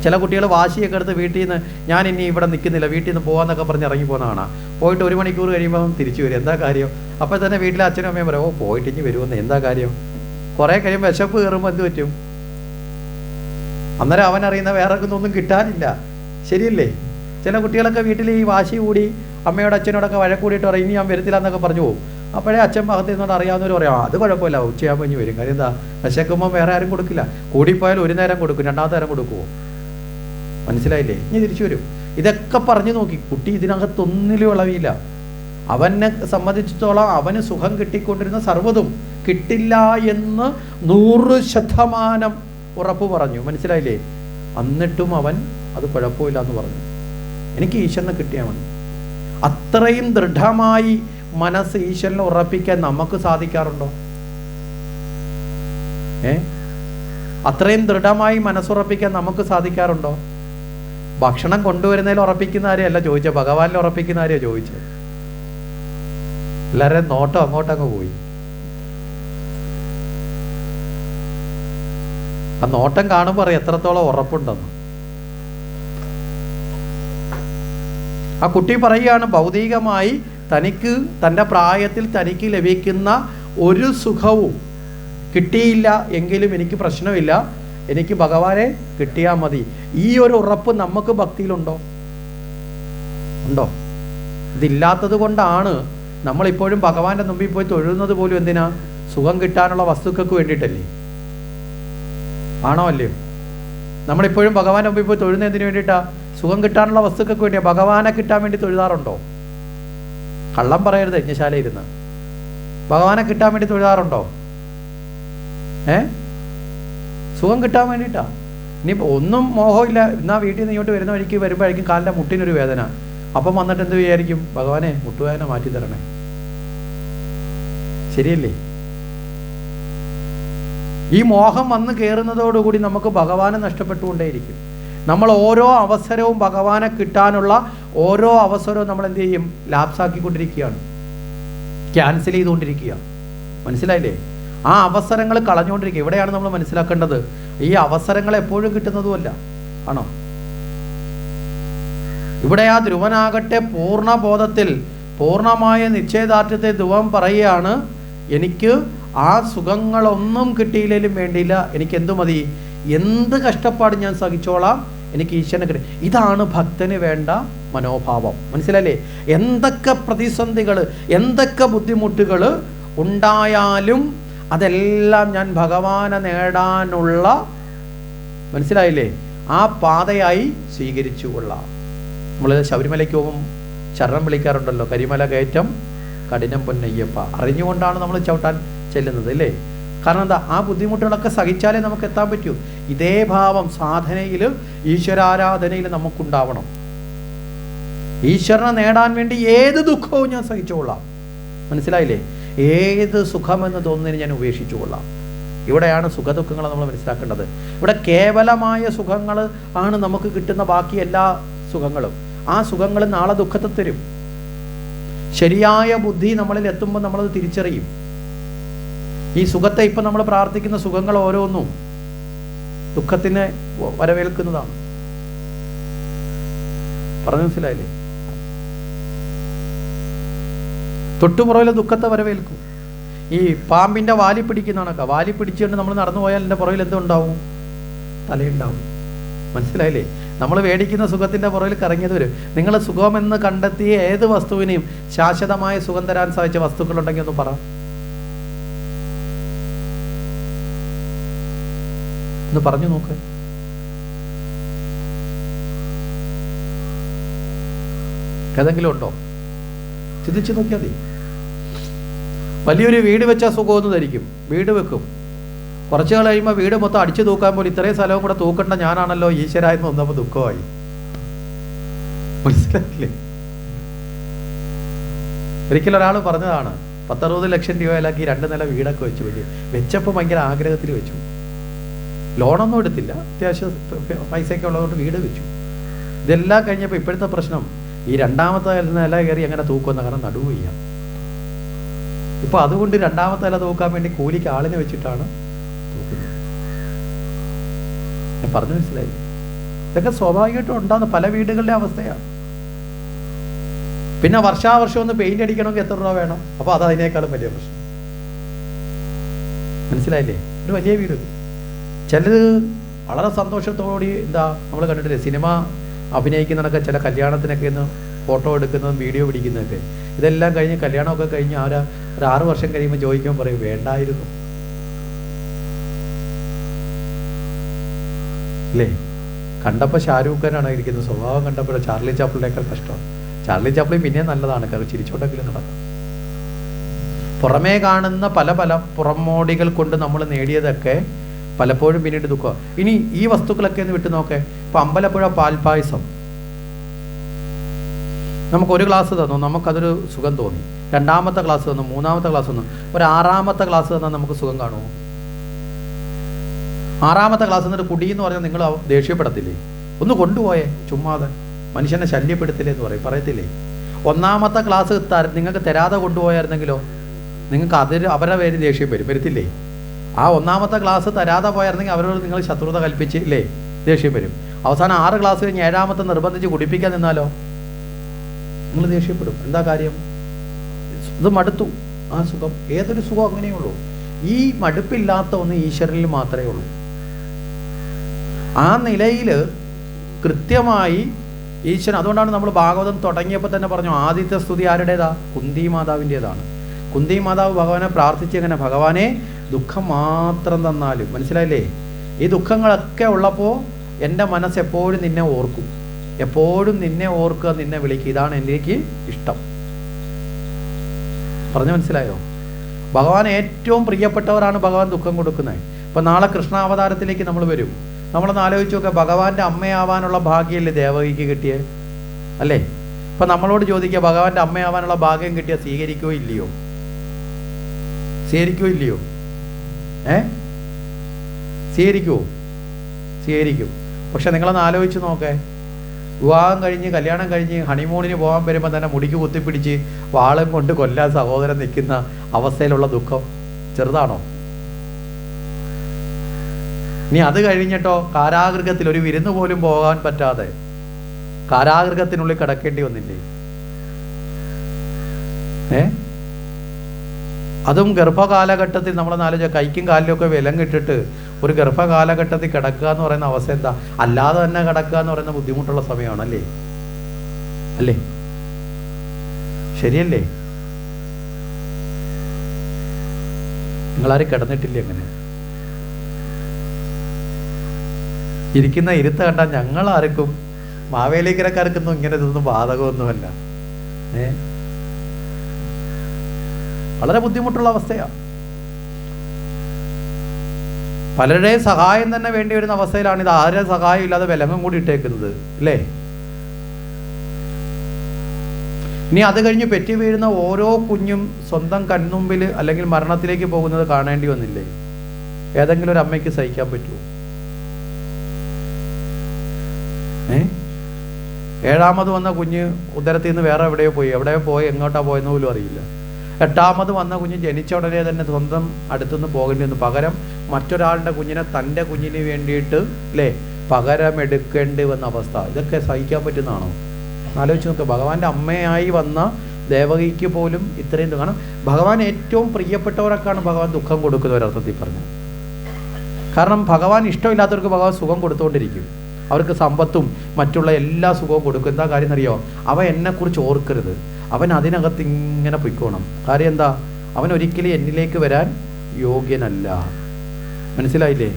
ചില കുട്ടികൾ വാശിയൊക്കെ എടുത്ത് വീട്ടിൽ നിന്ന് ഞാൻ ഇനി ഇവിടെ നിൽക്കുന്നില്ല, വീട്ടിൽ നിന്ന് പോകാമെന്നൊക്കെ പറഞ്ഞ് ഇറങ്ങി പോകുന്നതാണ്. പോയിട്ട് 1 മണിക്കൂർ കഴിയുമ്പോൾ തിരിച്ചു വരും. എന്താ കാര്യം? അപ്പോൾ തന്നെ വീട്ടിലെ അച്ഛനും അമ്മയും പറയും, പോയിട്ട് ഇനി വരുമെന്ന്. എന്താ കാര്യം? കുറേ കഴിയുമ്പോൾ വിശപ്പ് കയറുമ്പോൾ എന്ത് പറ്റും? അന്നേരം അവനറിയുന്ന വേറെ ഒന്നും കിട്ടാനില്ല. ശരിയല്ലേ? ചില കുട്ടികളൊക്കെ വീട്ടിൽ ഈ വാശി കൂടി അമ്മയോട് അച്ഛനോടൊക്കെ വഴക്കൂടിയിട്ട് പറയും ഇനി ഞാൻ വരത്തില്ല എന്നൊക്കെ പറഞ്ഞു പോകും. അപ്പോഴേ അച്ഛൻ ഭാഗത്ത് നിന്നോട് അറിയാവുന്നവർ പറയാം, അത് കുഴപ്പമില്ല, ഉച്ചയാകുമ്പോൾ ഇനി വരും. കാര്യം എന്താ? വിശക്കുമ്പോൾ വേറെ ആരും കൊടുക്കില്ല. കൂടിപ്പോയാൽ 1 നേരം കൊടുക്കും, 2ാമത്തെ നേരം കൊടുക്കുമോ? മനസ്സിലായില്ലേ? ഇനി തിരിച്ചു വരും. ഇതൊക്കെ പറഞ്ഞു നോക്കി. കുട്ടി ഇതിനകത്തൊന്നിലും ഇളവിയില്ല. അവനെ സംബന്ധിച്ചിടത്തോളം അവന് സുഖം കിട്ടിക്കൊണ്ടിരുന്ന സർവ്വതും കിട്ടില്ല എന്ന് 100% ഉറപ്പ് പറഞ്ഞു. മനസ്സിലായില്ലേ? എന്നിട്ടും അവൻ അത് കുഴപ്പമില്ല എന്ന് പറഞ്ഞു. എനിക്ക് ഈശ്വരനെ കിട്ടിയാൽ മതി. അത്രയും ദൃഢമായി മനസ്സ് ഈശ്വരനെ ഉറപ്പിക്കാൻ നമുക്ക് സാധിക്കാറുണ്ടോ? അത്രയും ദൃഢമായി മനസ്സുറപ്പിക്കാൻ നമുക്ക് സാധിക്കാറുണ്ടോ? ഭക്ഷണം കൊണ്ടുവരുന്നതിൽ ഉറപ്പിക്കുന്ന ആരെയല്ല ചോദിച്ചത്, ഭഗവാനിൽ ഉറപ്പിക്കുന്ന ആരെയാണ് ചോദിച്ചത്. എല്ലാവരും നോട്ടം അങ്ങോട്ടങ്ങ് പോയി. ആ നോട്ടം കാണുമ്പോൾ അറിയാം എത്രത്തോളം ഉറപ്പുണ്ടെന്ന്. ആ കുട്ടി പറയുകയാണ്, ഭൗതികമായി തനിക്ക് തൻ്റെ പ്രായത്തിൽ തനിക്ക് ലഭിക്കുന്ന ഒരു സുഖവും കിട്ടിയില്ല എങ്കിലും എനിക്ക് പ്രശ്നമില്ല, എനിക്ക് ഭഗവാനെ കിട്ടിയാൽ മതി. ഈ ഒരു ഉറപ്പ് നമുക്ക് ഭക്തിയിലുണ്ടോ? ഉണ്ടോ? ഇതില്ലാത്തത് കൊണ്ടാണ് നമ്മളിപ്പോഴും ഭഗവാന്റെ മുമ്പിൽ പോയി തൊഴുന്നത് പോലും. എന്തിനാ? സുഖം കിട്ടാനുള്ള വസ്തുക്കൾക്ക് വേണ്ടിയിട്ടല്ലേ? ആണോ അല്ലയോ? നമ്മളിപ്പോഴും ഭഗവാന്റെ മുമ്പിൽ പോയി തൊഴുന്നത് എന്തിനു വേണ്ടിയിട്ടാ? സുഖം കിട്ടാനുള്ള വസ്തുക്കൾക്ക് വേണ്ടിയാ. ഭഗവാനെ കിട്ടാൻ വേണ്ടി തൊഴുതാറുണ്ടോ? കള്ളം പറയരുത്. യജ്ഞശാലയിരുന്ന് ഭഗവാനെ കിട്ടാൻ വേണ്ടി തൊഴുതാറുണ്ടോ? സുഖം കിട്ടാൻ വേണ്ടിയിട്ടാ. ഇനി ഒന്നും മോഹമില്ല. എന്നാ വീട്ടിൽ നിന്ന് ഇങ്ങോട്ട് വരുന്ന വഴിക്ക് വരുമ്പോഴേക്കും കാലിൻ്റെ മുട്ടിനൊരു വേദന. അപ്പം വന്നിട്ട് എന്ത് വിചാരിക്കും? ഭഗവാനെ മുട്ടുവേദന മാറ്റി തരണേ. ശരിയല്ലേ? ഈ മോഹം വന്ന് കയറുന്നതോടുകൂടി നമുക്ക് ഭഗവാനെ നഷ്ടപ്പെട്ടുകൊണ്ടേയിരിക്കും. നമ്മൾ ഓരോ അവസരവും ഭഗവാനെ കിട്ടാനുള്ള ഓരോ അവസരവും നമ്മൾ എന്ത് ചെയ്യും? ലാപ്സാക്കിക്കൊണ്ടിരിക്കുകയാണ്, ക്യാൻസൽ ചെയ്തുകൊണ്ടിരിക്കുക. മനസ്സിലായില്ലേ? ആ അവസരങ്ങൾ കളഞ്ഞുകൊണ്ടിരിക്കുക. ഇവിടെയാണ് നമ്മൾ മനസ്സിലാക്കേണ്ടത്, ഈ അവസരങ്ങൾ എപ്പോഴും കിട്ടുന്നതുമല്ല. ആണോ? ഇവിടെ ആ ധ്രുവനാകട്ടെ പൂർണ്ണ ബോധത്തിൽ പൂർണ്ണമായ നിശ്ചയദാർഢ്യത്തെ ധ്രുവം പറയുകയാണ്, എനിക്ക് ആ സുഖങ്ങളൊന്നും കിട്ടിയില്ലേലും വേണ്ടിയില്ല, എനിക്ക് എന്തു മതി? എന്ത് കഷ്ടപ്പാട് ഞാൻ സഹിച്ചോളാം, എനിക്ക് ഈശ്വരനെ കിട്ടി. ഇതാണ് ഭക്തന് വേണ്ട മനോഭാവം. മനസ്സിലല്ലേ? എന്തൊക്കെ പ്രതിസന്ധികൾ, എന്തൊക്കെ ബുദ്ധിമുട്ടുകൾ ഉണ്ടായാലും അതെല്ലാം ഞാൻ ഭഗവാനെ നേടാനുള്ള, മനസ്സിലായില്ലേ, ആ പാതയായി സ്വീകരിച്ചു കൊള്ളാം. നമ്മൾ ശബരിമലയ്ക്ക് പോകും ശരണം വിളിക്കാറുണ്ടല്ലോ, കരിമല കയറ്റം കഠിനം പൊന്നയ്യപ്പ. അറിഞ്ഞുകൊണ്ടാണ് നമ്മൾ ചവിട്ടാൻ ചെല്ലുന്നത്, അല്ലേ? കാരണം എന്താ? ആ ബുദ്ധിമുട്ടുകളൊക്കെ സഹിച്ചാലേ നമുക്ക് എത്താൻ പറ്റൂ. ഇതേ ഭാവം സാധനയിൽ, ഈശ്വരാരാധനയിൽ നമുക്കുണ്ടാവണം. ഈശ്വരനെ നേടാൻ വേണ്ടി ഏത് ദുഃഖവും ഞാൻ സഹിച്ചുകൊള്ളാം. മനസ്സിലായില്ലേ? ഏത് സുഖമെന്ന് തോന്നുന്നതിന് ഞാൻ ഉപേക്ഷിച്ചു കൊള്ളാം. ഇവിടെയാണ് സുഖദുഃഖങ്ങൾ നമ്മൾ മനസ്സിലാക്കേണ്ടത്. ഇവിടെ കേവലമായ സുഖങ്ങൾ ആണ് നമുക്ക് കിട്ടുന്ന ബാക്കി എല്ലാ സുഖങ്ങളും. ആ സുഖങ്ങൾ നാളെ ദുഃഖത്തെ തരും. ശരിയായ ബുദ്ധി നമ്മളിൽ എത്തുമ്പോൾ നമ്മളത് തിരിച്ചറിയും. ഈ സുഖത്തെ ഇപ്പം നമ്മൾ പ്രാർത്ഥിക്കുന്ന സുഖങ്ങൾ ഓരോന്നും ദുഃഖത്തിനെ വരവേൽക്കുന്നതാണ്. പറഞ്ഞു മനസ്സിലായില്ലേ? തൊട്ടുപുറകിലെ ദുഃഖത്തെ വരവേൽക്കും. ഈ പാമ്പിൻ്റെ വാലി പിടിക്കുന്നതാണൊക്കെ. വാലി പിടിച്ചുകൊണ്ട് നമ്മൾ നടന്നു പോയാൽ എൻ്റെ പുറകിൽ എന്തുണ്ടാവും? തലയുണ്ടാവും. മനസ്സിലായില്ലേ? നമ്മൾ മേടിക്കുന്ന സുഖത്തിൻ്റെ പുറകിൽ കറങ്ങിയത് വരും. നിങ്ങൾ സുഖമെന്ന് കണ്ടെത്തിയ ഏത് വസ്തുവിനെയും ശാശ്വതമായ സുഖം തരാൻ സാധിച്ച വസ്തുക്കളുണ്ടെങ്കിൽ ഒന്ന് പറ. ഒന്ന് പറഞ്ഞു നോക്ക്. ഏതെങ്കിലും ഉണ്ടോ? ചിന്തിച്ചു നോക്കിയാൽ മതി. വലിയൊരു വീട് വെച്ചാൽ സുഖമെന്ന് ധരിക്കും. വീട് വെക്കും. കുറച്ചു കാലം കഴിയുമ്പോൾ വീട് മൊത്തം അടിച്ചു തൂക്കാൻ പോലും ഇത്രയും സ്ഥലവും കൂടെ തൂക്കേണ്ട ഞാനാണല്ലോ ഈശ്വര എന്ന് വന്നപ്പോൾ ദുഃഖമായി. മനസ്സിലാക്കില്ലേ? ഒരിക്കലും ഒരാൾ പറഞ്ഞതാണ് 10-60 ലക്ഷം രൂപയിലാക്കി 2 നില വീടൊക്കെ വെച്ചു. വെച്ചപ്പോൾ ഭയങ്കര ആഗ്രഹത്തിൽ വെച്ചു. ലോണൊന്നും എടുത്തില്ല, അത്യാവശ്യം പൈസയൊക്കെ ഉള്ളതുകൊണ്ട് വീട് വെച്ചു. ഇതെല്ലാം കഴിഞ്ഞപ്പോൾ ഇപ്പോഴത്തെ പ്രശ്നം ഈ 2ാമത്തെ നില കയറി എങ്ങനെ തൂക്കുമെന്ന്, കാരണം നടുവ് ചെയ്യാം. ഇപ്പോൾ അതുകൊണ്ട് 2ാമത്തെ നില തൂക്കാൻ വേണ്ടി കൂലിക്ക് ആളിനെ വെച്ചിട്ടാണ് തൂക്കുന്നത്. ഞാൻ പറഞ്ഞു മനസ്സിലായി? ഇതൊക്കെ സ്വാഭാവികമായിട്ടും ഉണ്ടാകുന്ന പല വീടുകളുടെ അവസ്ഥയാണ്. പിന്നെ വർഷാവർഷം ഒന്ന് പെയിന്റ് അടിക്കണമെങ്കിൽ എത്ര രൂപ വേണം? അപ്പോൾ അത് അതിനേക്കാളും വലിയ പ്രശ്നം. മനസ്സിലായില്ലേ? ഒരു വലിയ വീട്. ചിലത് വളരെ സന്തോഷത്തോടെ നമ്മൾ കണ്ടിട്ടില്ലേ, സിനിമ അഭിനയിക്കുന്നതൊക്കെ ചില കല്യാണത്തിനൊക്കെ ഇന്ന് ഫോട്ടോ എടുക്കുന്നതും വീഡിയോ പിടിക്കുന്നതൊക്കെ. ഇതെല്ലാം കഴിഞ്ഞ് കല്യാണമൊക്കെ കഴിഞ്ഞ് ഒരു 6 വർഷം കഴിയുമ്പോൾ ചോദിക്കുമ്പോൾ പറയും വേണ്ടായിരുന്നു അല്ലേ? കണ്ടപ്പോൾ ഷാരൂഖ് ഖാനാണ് ഇരിക്കുന്നത്, സ്വഭാവം കണ്ടപ്പോൾ ചാർലി ചാപ്ലിനേക്കാൾ കഷ്ടമാണ്. ചാർലി ചാപ്ലിൻ പിന്നെ നല്ലതാണ്, കാരണം ചിരിച്ചോണ്ടെങ്കിലും നടക്കും. പുറമേ കാണുന്ന പല പല പുറമോടികൾ കൊണ്ട് നമ്മൾ നേടിയതൊക്കെ പലപ്പോഴും പിന്നീട് ദുഃഖം. ഇനി ഈ വസ്തുക്കളൊക്കെ ഒന്ന് വിട്ടു നോക്കേ. ഇപ്പം അമ്പലപ്പുഴ പാൽപ്പായസം നമുക്കൊരു ഗ്ലാസ് തന്നു, നമുക്കതൊരു സുഖം തോന്നി. 2ാമത്തെ ഗ്ലാസ് തന്നു, 3ാമത്തെ ഗ്ലാസ് തന്നു, ഒരു 6ാമത്തെ ഗ്ലാസ് തന്നാൽ നമുക്ക് സുഖം കാണുമോ? 6ാമത്തെ ഗ്ലാസ് എന്നിട്ട് കുടിയെന്ന് പറഞ്ഞാൽ നിങ്ങൾ ദേഷ്യപ്പെടത്തില്ലേ? ഒന്ന് കൊണ്ടുപോയേ, ചുമ്മാതെ മനുഷ്യനെ ശല്യപ്പെടുത്തില്ലേ എന്ന് പറയത്തില്ലേ? 1ാമത്തെ ഗ്ലാസ് നിങ്ങൾക്ക് തരാതെ കൊണ്ടുപോയായിരുന്നെങ്കിലോ നിങ്ങൾക്ക് അവരുടെ പേര് ദേഷ്യം വരത്തില്ലേ? ആ 1ാമത്തെ ഗ്ലാസ് തരാതെ പോയായിരുന്നെങ്കിൽ അവരോട് നിങ്ങൾ ശത്രുത കൽപ്പിച്ച് ഇല്ലേ ദേഷ്യം വരും. അവസാനം 6 ഗ്ലാസ് കഴിഞ്ഞ് 7ാമത്തെ നിർബന്ധിച്ച് കുടിപ്പിക്കാൻ നിന്നാലോ നിങ്ങൾ ദേഷ്യപ്പെടും. എന്താ കാര്യം? ഇത് മടുത്തു. ആ സുഖം, ഏതൊരു സുഖം അങ്ങനെയുള്ളൂ. ഈ മടുപ്പില്ലാത്ത ഒന്ന് ഈശ്വരനിൽ മാത്രമേ ഉള്ളൂ. ആ നിലയിൽ കൃത്യമായി ഈശ്വരൻ. അതുകൊണ്ടാണ് നമ്മൾ ഭാഗവതം തുടങ്ങിയപ്പോൾ തന്നെ പറഞ്ഞു, ആദ്യത്തെ സ്തുതി ആരുടേതാ? കുന്തി മാതാവിൻ്റെതാണ്. കുന്തി മാതാവ് ഭഗവാനെ പ്രാർത്ഥിച്ച് എങ്ങനെ? ഭഗവാനെ ദുഃഖം മാത്രം തന്നാലും. മനസ്സിലായില്ലേ? ഈ ദുഃഖങ്ങളൊക്കെ ഉള്ളപ്പോൾ എൻ്റെ മനസ്സ് എപ്പോഴും നിന്നെ ഓർക്കും, എപ്പോഴും നിന്നെ ഓർക്കുക, നിന്നെ വിളിക്കുക. ഇതാണ് എനിക്ക് ഇഷ്ടം. പറഞ്ഞു മനസ്സിലായോ? ഭഗവാൻ ഏറ്റവും പ്രിയപ്പെട്ടവരാണ് ഭഗവാൻ ദുഃഖം കൊടുക്കുന്നത്. ഇപ്പം നാളെ കൃഷ്ണാവതാരത്തിലേക്ക് നമ്മൾ വരും. നമ്മളൊന്ന് ആലോചിച്ച് നോക്കുക, ഭഗവാന്റെ അമ്മയാവാനുള്ള ഭാഗ്യമല്ലേ ദേവകിക്ക് കിട്ടിയേ അല്ലേ? ഇപ്പം നമ്മളോട് ചോദിക്കുക, ഭഗവാന്റെ അമ്മയാവാനുള്ള ഭാഗ്യം കിട്ടിയാൽ സ്വീകരിക്കുകയോ ഇല്ലയോ? സ്വീകരിക്കുകയോ ഇല്ലയോ? സ്വീകരിക്കുമോ? സ്വീകരിക്കും. പക്ഷെ നിങ്ങളൊന്ന് ആലോചിച്ച് നോക്കേ, വിവാഹം കഴിഞ്ഞ് കല്യാണം കഴിഞ്ഞ് ഹണിമൂണിന് പോകാൻ വരുമ്പോൾ തന്നെ മുടിക്ക് കുത്തിപ്പിടിച്ച് വാളും കൊണ്ട് കൊല്ലാൻ സഹോദരൻ നിൽക്കുന്ന അവസ്ഥയിലുള്ള ദുഃഖം ചെറുതാണോ? ഇനി അത് കഴിഞ്ഞിട്ടോ കാരാഗൃഹത്തിൽ ഒരു വിരുന്ന് പോലും പോകാൻ പറ്റാതെ കാരാഗൃഹത്തിനുള്ളിൽ കിടക്കേണ്ടി വന്നില്ലേ? അതും ഗർഭകാലഘട്ടത്തിൽ നമ്മളൊന്ന് ആലോചിക്കുക, കൈക്കും കാലിലൊക്കെ വിലം കിട്ടിട്ട് ഒരു ഗർഭകാലഘട്ടത്തിൽ കിടക്കുക എന്ന് പറയുന്ന അവസ്ഥ എന്താ? അല്ലാതെ തന്നെ കിടക്കുക എന്ന് പറയുന്ന ബുദ്ധിമുട്ടുള്ള സമയമാണല്ലേ? അല്ലേ? ശരിയല്ലേ? നിങ്ങളാരും കിടന്നിട്ടില്ലേ അങ്ങനെ? ഇരിക്കുന്ന ഇരുത്ത കണ്ടാൽ ഞങ്ങളാർക്കും മാവേലിക്കരക്കാർക്കൊന്നും ഇങ്ങനെ ഇതൊന്നും ബാധകമൊന്നുമല്ല. വളരെ ബുദ്ധിമുട്ടുള്ള അവസ്ഥയാണ്. പലരുടെയും സഹായം തന്നെ വേണ്ടി വരുന്ന അവസ്ഥയിലാണ് ഇത്. ആരുടെ സഹായം ഇല്ലാതെ വിലങ്ങും കൂടി ഇട്ടേക്കുന്നത് അല്ലേ? ഇനി അത് കഴിഞ്ഞ് പെറ്റി വീഴുന്ന ഓരോ കുഞ്ഞും സ്വന്തം കൺമുമ്പിൽ അല്ലെങ്കിൽ മരണത്തിലേക്ക് പോകുന്നത് കാണേണ്ടി വന്നില്ലേ? ഏതെങ്കിലും ഒരു അമ്മയ്ക്ക് സഹിക്കാൻ പറ്റുമോ? ഏഴാമത് വന്ന കുഞ്ഞ് ഉദരത്തിൽ നിന്ന് വേറെ എവിടെയോ പോയി എങ്ങോട്ടാ പോയെന്ന് പോലും അറിയില്ല. എട്ടാമത് വന്ന കുഞ്ഞ് ജനിച്ച ഉടനെ തന്നെ സ്വന്തം അടുത്തുനിന്ന് പോകേണ്ടി വന്നു. പകരം മറ്റൊരാളുടെ കുഞ്ഞിനെ തൻ്റെ കുഞ്ഞിന് വേണ്ടിയിട്ട് പകരമെടുക്കേണ്ടി വന്ന അവസ്ഥ. ഇതൊക്കെ സഹിക്കാൻ പറ്റുന്നതാണോ? ആലോചിച്ച് നോക്കുക. ഭഗവാന്റെ അമ്മയായി വന്ന ദേവകിക്ക് പോലും ഇത്രയും കാരണം ഭഗവാൻ ഏറ്റവും പ്രിയപ്പെട്ടവർക്കാണ് ഭഗവാൻ ദുഃഖം കൊടുക്കുന്നവരർത്ഥത്തിൽ പറഞ്ഞു. കാരണം ഭഗവാൻ ഇഷ്ടമില്ലാത്തവർക്ക് ഭഗവാൻ സുഖം കൊടുത്തുകൊണ്ടിരിക്കും. അവർക്ക് സമ്പത്തും മറ്റുള്ള എല്ലാ സുഖവും കൊടുക്കും. എന്താ കാര്യം എന്നറിയോ? അവൻ എന്നെക്കുറിച്ച് ഓർക്കരുത്, അവൻ അതിനകത്ത് ഇങ്ങനെ പൊയ്ക്കോണം. കാര്യം എന്താ? അവൻ ഒരിക്കലും എന്നിലേക്ക് വരാൻ യോഗ്യനല്ല. മനസ്സിലായില്ലേ?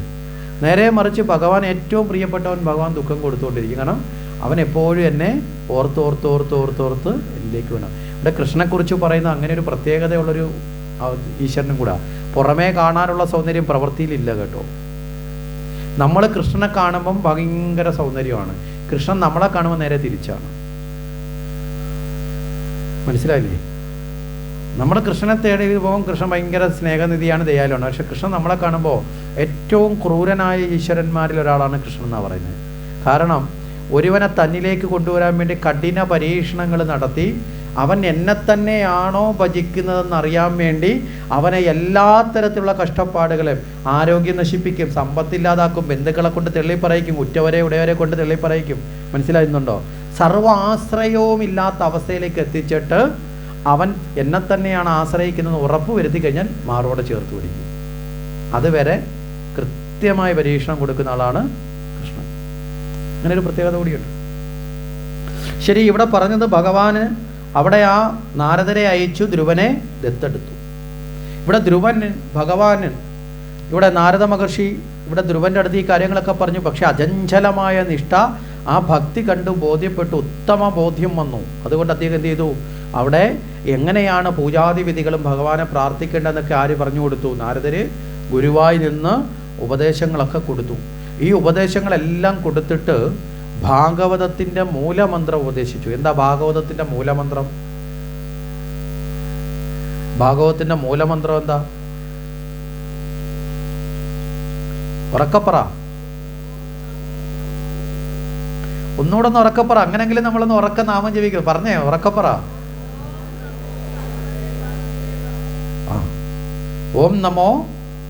നേരെ മറിച്ച് ഭഗവാൻ ഏറ്റവും പ്രിയപ്പെട്ടവൻ ഭഗവാൻ ദുഃഖം കൊടുത്തുകൊണ്ടിരിക്കും. കാരണം അവൻ എപ്പോഴും എന്നെ ഓർത്ത് എന്നിലേക്ക് വേണം. ഇവിടെ കൃഷ്ണനെക്കുറിച്ച് പറയുന്ന അങ്ങനെ ഒരു പ്രത്യേകതയുള്ളൊരു ഈശ്വരനും കൂടെ. പുറമേ കാണാനുള്ള സൗന്ദര്യം പ്രവൃത്തിയിലില്ല കേട്ടോ. നമ്മൾ കൃഷ്ണനെ കാണുമ്പം ഭയങ്കര സൗന്ദര്യമാണ്, കൃഷ്ണൻ നമ്മളെ കാണുമ്പോൾ നേരെ തിരിച്ചാണ്. മനസ്സിലായില്ലേ? നമ്മൾ കൃഷ്ണനെ തേടി പോകും, കൃഷ്ണൻ ഭയങ്കര സ്നേഹനിധിയാണ്, ദയാലുമാണ്. പക്ഷെ കൃഷ്ണൻ നമ്മളെ കാണുമ്പോൾ ഏറ്റവും ക്രൂരനായ ഈശ്വരന്മാരിൽ ഒരാളാണ് കൃഷ്ണൻ എന്നാണ് പറയുന്നത്. കാരണം ഒരുവനെ തന്നിലേക്ക് കൊണ്ടുവരാൻ വേണ്ടി കഠിന പരീക്ഷണങ്ങൾ നടത്തി അവൻ എന്നെ തന്നെയാണോ ഭജിക്കുന്നതെന്ന് അറിയാൻ വേണ്ടി അവനെ എല്ലാ തരത്തിലുള്ള കഷ്ടപ്പാടുകളും, ആരോഗ്യം നശിപ്പിക്കും, സമ്പത്തില്ലാതാക്കും, ബന്ധുക്കളെ കൊണ്ട് തെള്ളിപ്പറയിക്കും, ഉറ്റവരെ ഉടയവരെ കൊണ്ട് തെള്ളിപ്പറയിക്കും. മനസ്സിലായിരുന്നുണ്ടോ? സർവ്വ ആശ്രയവും ഇല്ലാത്ത അവസ്ഥയിലേക്ക് എത്തിച്ചിട്ട് അവൻ എന്നെ തന്നെയാണ് ആശ്രയിക്കുന്നത് ഉറപ്പ് വരുത്തി കഴിഞ്ഞാൽ മാറോടെ ചേർത്ത് പിടിക്കും. അതുവരെ കൃത്യമായ പരീക്ഷണം കൊടുക്കുന്ന ആളാണ് കൃഷ്ണൻ. അങ്ങനെ ഒരു പ്രത്യേകത കൂടിയുണ്ട്. ശരി, ഇവിടെ പറഞ്ഞത് ഭഗവാന് അവിടെ ആ നാരദരെ അയച്ചു ധ്രുവനെ ദത്തെടുത്തു. ഇവിടെ ഇവിടെ നാരദ മഹർഷി ഇവിടെ ധ്രുവന്റെ അടുത്ത് ഈ കാര്യങ്ങളൊക്കെ പറഞ്ഞു. പക്ഷെ അചഞ്ചലമായ നിഷ്ഠ, ആ ഭക്തി കണ്ടു ബോധ്യപ്പെട്ടു, ഉത്തമ ബോധ്യം വന്നു. അതുകൊണ്ട് അദ്ദേഹം എന്ത് ചെയ്തു? അവിടെ എങ്ങനെയാണ് പൂജാതി വിധികളും ഭഗവാനെ പ്രാർത്ഥിക്കേണ്ടതെന്നൊക്കെ ആര് പറഞ്ഞു കൊടുത്തു? നാരദര് ഗുരുവായി നിന്ന് ഉപദേശങ്ങളൊക്കെ കൊടുത്തു. ഈ ഉപദേശങ്ങളെല്ലാം കൊടുത്തിട്ട് ഭാഗവതത്തിന്റെ മൂലമന്ത്രം ഉപദേശിച്ചു. എന്താ ഭാഗവതത്തിന്റെ മൂലമന്ത്രം? ഭാഗവതത്തിന്റെ മൂലമന്ത്രം എന്താ? ഉറക്കപ്പറ, ഒന്നുകൂടെ ഒന്ന് ഉറക്കപ്പറ. അങ്ങനെങ്കിലും നമ്മളൊന്ന് ഉറക്ക നാമം ജപിക്കും. പറഞ്ഞേ, ഉറക്കപ്പറ. ഓം നമോ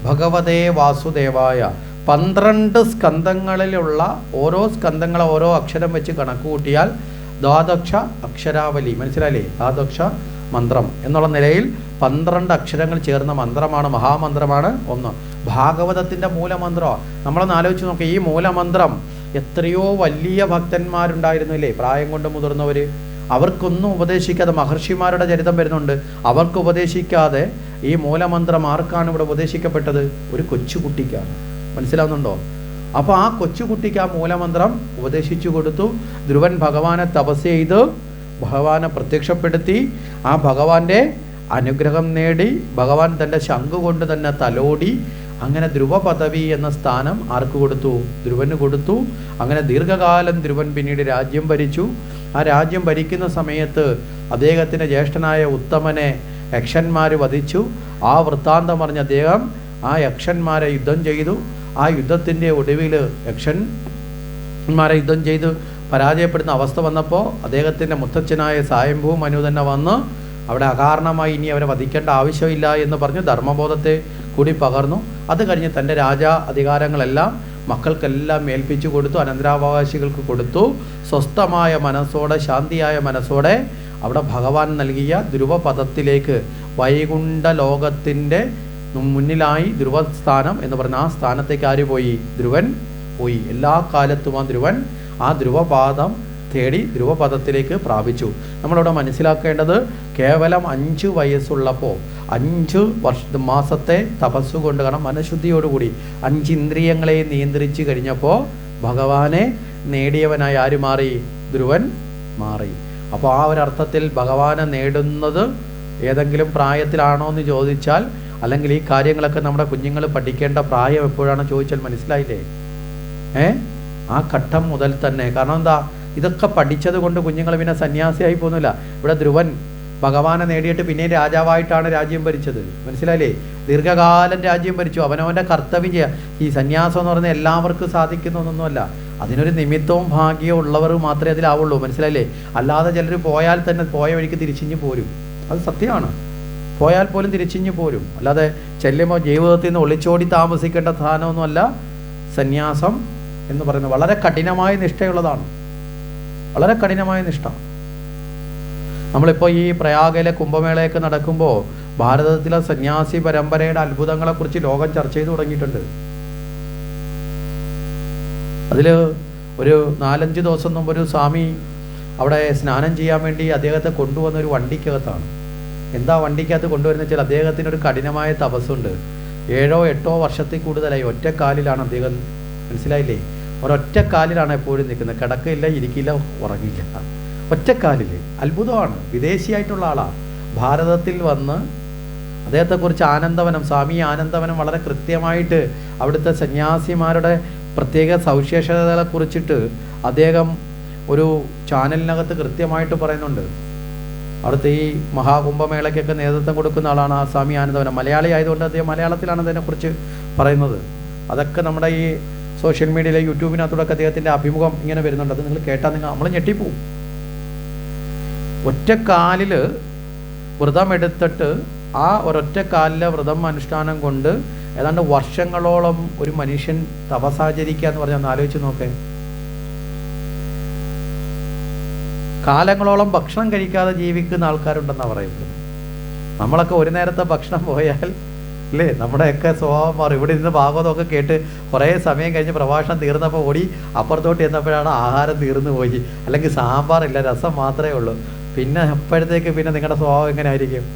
ഭഗവതേ വാസുദേവായ. 12 സ്കന്ധങ്ങളിലുള്ള ഓരോ സ്കന്ധങ്ങളെ ഓരോ അക്ഷരം വെച്ച് കണക്ക് കൂട്ടിയാൽ ദ്വാദക്ഷ അക്ഷരാവലി. മനസ്സിലായില്ലേ? ദ്വാദക്ഷ മന്ത്രം എന്നുള്ള നിലയിൽ 12 അക്ഷരങ്ങൾ ചേർന്ന മന്ത്രമാണ്, മഹാമന്ത്രമാണ് ഒന്ന്. ഭാഗവതത്തിൻ്റെ മൂലമന്ത്രം നമ്മളൊന്ന് ആലോചിച്ച് നോക്കുക. ഈ മൂലമന്ത്രം എത്രയോ വലിയ ഭക്തന്മാരുണ്ടായിരുന്നില്ലേ, പ്രായം കൊണ്ട് മുതിർന്നവർ. അവർക്കൊന്നും ഉപദേശിക്കാതെ, മഹർഷിമാരുടെ ചരിതം വരുന്നുണ്ട്, അവർക്ക് ഉപദേശിക്കാതെ ഈ മൂലമന്ത്രം ആർക്കാണ് ഇവിടെ ഉപദേശിക്കപ്പെട്ടത്? ഒരു കൊച്ചുകുട്ടിക്കാണ്. മനസ്സിലാവുന്നുണ്ടോ? അപ്പോൾ ആ കൊച്ചുകുട്ടിക്ക് ആ മൂലമന്ത്രം ഉപദേശിച്ചു കൊടുത്തു. ധ്രുവൻ ഭഗവാനെ തപസ് ചെയ്ത് ഭഗവാനെ പ്രത്യക്ഷപ്പെടുത്തി. ആ ഭഗവാന്റെ അനുഗ്രഹം നേടി. ഭഗവാൻ തൻ്റെ ശംഖ് കൊണ്ട് തന്നെ തലോടി. അങ്ങനെ ധ്രുവ പദവി എന്ന സ്ഥാനം ആർക്ക് കൊടുത്തു? ധ്രുവന് കൊടുത്തു. അങ്ങനെ ദീർഘകാലം ധ്രുവൻ പിന്നീട് രാജ്യം ഭരിച്ചു. ആ രാജ്യം ഭരിക്കുന്ന സമയത്ത് അദ്ദേഹത്തിൻ്റെ ജ്യേഷ്ഠനായ ഉത്തമനെ യക്ഷന്മാർ വധിച്ചു. ആ വൃത്താന്തം പറഞ്ഞ അദ്ദേഹം ആ യക്ഷന്മാരെ യുദ്ധം ചെയ്തു. ആ യുദ്ധത്തിൻ്റെ ഒടുവിൽ യക്ഷന്മാരെ യുദ്ധം ചെയ്ത് പരാജയപ്പെടുന്ന അവസ്ഥ വന്നപ്പോൾ അദ്ദേഹത്തിൻ്റെ മുത്തച്ഛനായ സ്വയംഭൂ മനു തന്നെ വന്ന് അവിടെ അകാരണമായി ഇനി അവരെ വധിക്കേണ്ട ആവശ്യമില്ല എന്ന് പറഞ്ഞ് ധർമ്മബോധത്തെ കൂടി പകർന്നു. അത് കഴിഞ്ഞ് തൻ്റെ രാജാ അധികാരങ്ങളെല്ലാം മക്കൾക്കെല്ലാം ഏൽപ്പിച്ചു കൊടുത്തു, അനന്തരാവകാശികൾക്ക് കൊടുത്തു. സ്വസ്ഥമായ മനസ്സോടെ, ശാന്തിയായ മനസ്സോടെ അവിടെ ഭഗവാൻ നൽകിയ ധ്രുവപദത്തിലേക്ക്, വൈകുണ്ഠ ലോകത്തിൻ്റെ മുന്നിലായി ധ്രുവസ്ഥാനം എന്ന് പറഞ്ഞ ആ സ്ഥാനത്തേക്ക് ആര് പോയി? ധ്രുവൻ പോയി. എല്ലാ കാലത്തും ആ ധ്രുവപാദം തേടി ധ്രുവപദത്തിലേക്ക് പ്രാപിച്ചു. നമ്മളിവിടെ മനസ്സിലാക്കേണ്ടത് കേവലം 5 വയസ്സുള്ളപ്പോൾ 5 മാസത്തെ തപസ്സുകൊണ്ട്, കാരണം മനഃശുദ്ധിയോടുകൂടി 5 ഇന്ദ്രിയങ്ങളെ നിയന്ത്രിച്ച് കഴിഞ്ഞപ്പോൾ ഭഗവാനെ നേടിയവനായി ആര് മാറി? ധ്രുവൻ മാറി. അപ്പോൾ ആ ഒരർത്ഥത്തിൽ ഭഗവാനെ നേടുന്നത് ഏതെങ്കിലും പ്രായത്തിലാണോ എന്ന് ചോദിച്ചാൽ, അല്ലെങ്കിൽ ഈ കാര്യങ്ങളൊക്കെ നമ്മുടെ കുഞ്ഞുങ്ങൾ പഠിക്കേണ്ട പ്രായം എപ്പോഴാണ് ചോദിച്ചാൽ മനസ്സിലായില്ലേ? ആ ഘട്ടം മുതൽ തന്നെ. കാരണം എന്താ? ഇതൊക്കെ പഠിച്ചത് കൊണ്ട് കുഞ്ഞുങ്ങൾ പിന്നെ സന്യാസിയായി പോകുന്നില്ല. ഇവിടെ ധ്രുവൻ ഭഗവാനെ നേടിയിട്ട് പിന്നെയും രാജാവായിട്ടാണ് രാജ്യം ഭരിച്ചത്. മനസ്സിലായില്ലേ? ദീർഘകാലം രാജ്യം ഭരിച്ചു. അവനവൻ്റെ കർത്തവ്യം ചെയ്യുക. ഈ സന്യാസം എന്ന് പറയുന്നത് എല്ലാവർക്കും സാധിക്കുന്നൊന്നുമല്ല. അതിനൊരു നിമിത്തവും ഭാഗ്യവും ഉള്ളവർ മാത്രമേ അതിലാവുള്ളൂ. മനസ്സിലായില്ലേ? അല്ലാതെ ചിലർ പോയാൽ തന്നെ പോയ വഴിക്ക് തിരിച്ചിഞ്ഞ് പോരും. അത് സത്യമാണ്. പോയാൽ പോലും തിരിച്ചിഞ്ഞ് പോരും. അല്ലാതെ ചെല്ലുമ്പോൾ ജീവിതത്തിൽ നിന്ന് ഒളിച്ചോടി താമസിക്കേണ്ട സ്ഥാനമൊന്നുമല്ല സന്യാസം എന്ന് പറയുന്നത്. വളരെ കഠിനമായ നിഷ്ഠയുള്ളതാണ്. വളരെ കഠിനമായ നിഷ്ഠ. നമ്മളിപ്പോൾ ഈ പ്രയാഗയിലെ കുംഭമേളയൊക്കെ നടക്കുമ്പോൾ ഭാരതത്തിലെ സന്യാസി പരമ്പരയുടെ അത്ഭുതങ്ങളെക്കുറിച്ച് ലോകം ചർച്ച ചെയ്ത് തുടങ്ങിയിട്ടുണ്ട്. അതിൽ ഒരു 4-5 ദിവസം മുമ്പ് ഒരു സ്വാമി അവിടെ സ്നാനം ചെയ്യാൻ വേണ്ടി അദ്ദേഹത്തെ കൊണ്ടുവന്നൊരു വണ്ടിക്കകത്താണ്. എന്താ വണ്ടിക്കകത്ത് കൊണ്ടുവരുന്ന വെച്ചാൽ അദ്ദേഹത്തിനൊരു കഠിനമായ തപസ്സുണ്ട്. 7-8 വർഷത്തിൽ കൂടുതലായി ഒറ്റക്കാലിലാണ് അദ്ദേഹം. മനസ്സിലായില്ലേ? ഒരൊറ്റക്കാലിലാണ് എപ്പോഴും നിൽക്കുന്നത്. കിടക്കില്ല, ഇരിക്കില്ല, ഉറങ്ങില്ല. ഒറ്റക്കാലിൽ. അത്ഭുതമാണ്. വിദേശിയായിട്ടുള്ള ആളാണ്. ഭാരതത്തിൽ വന്ന് അദ്ദേഹത്തെക്കുറിച്ച് ആനന്ദവനം, സ്വാമി ആനന്ദവനം വളരെ കൃത്യമായിട്ട് അവിടുത്തെ സന്യാസിമാരുടെ പ്രത്യേക സവിശേഷതകളെക്കുറിച്ചിട്ട് അദ്ദേഹം ഒരു ചാനലിനകത്ത് കൃത്യമായിട്ട് പറയുന്നുണ്ട്. അവിടുത്തെ ഈ മഹാകുംഭമേളയ്ക്കൊക്കെ നേതൃത്വം കൊടുക്കുന്ന ആളാണ് ആ സ്വാമി ആനന്ദവനം. മലയാളി ആയതുകൊണ്ട് അദ്ദേഹം മലയാളത്തിലാണ് അതിനെക്കുറിച്ച് പറയുന്നത്. അതൊക്കെ നമ്മുടെ ഈ സോഷ്യൽ മീഡിയയിലെ യൂട്യൂബിനകത്തൂടെയൊക്കെ അദ്ദേഹത്തിൻ്റെ അഭിമുഖം ഇങ്ങനെ വരുന്നുണ്ട്. അത് നിങ്ങൾ കേട്ടാൽ നമ്മൾ ഞെട്ടിപ്പോവും. ഒറ്റക്കാലിൽ വ്രതമെടുത്തിട്ട് ആ ഒരൊറ്റക്കാലിലെ വ്രതം അനുഷ്ഠാനം കൊണ്ട് ഏതാണ്ട് വർഷങ്ങളോളം ഒരു മനുഷ്യൻ തപസാചരിക്കുക എന്ന് പറഞ്ഞാൽ ഒന്ന് ആലോചിച്ച് നോക്കേ. കാലങ്ങളോളം ഭക്ഷണം കഴിക്കാതെ ജീവിക്കുന്ന ആൾക്കാരുണ്ടെന്നാണ് പറയുന്നത്. നമ്മളൊക്കെ ഒരു നേരത്തെ ഭക്ഷണം പോയാൽ അല്ലേ നമ്മുടെയൊക്കെ സ്വഭാവം മാറും. ഇവിടെ ഇരുന്ന് ഭാഗവതമൊക്കെ കേട്ട് കുറേ സമയം കഴിഞ്ഞ് പ്രഭാഷണം തീർന്നപ്പോൾ ഓടി അപ്പുറത്തോട്ട് ചെന്നപ്പോഴാണ് ആഹാരം തീർന്നു പോയി, അല്ലെങ്കിൽ സാമ്പാറില്ല, രസം മാത്രമേ ഉള്ളൂ. പിന്നെ അപ്പോഴത്തേക്ക് പിന്നെ നിങ്ങളുടെ സ്വഭാവം എങ്ങനെ ആയിരിക്കും?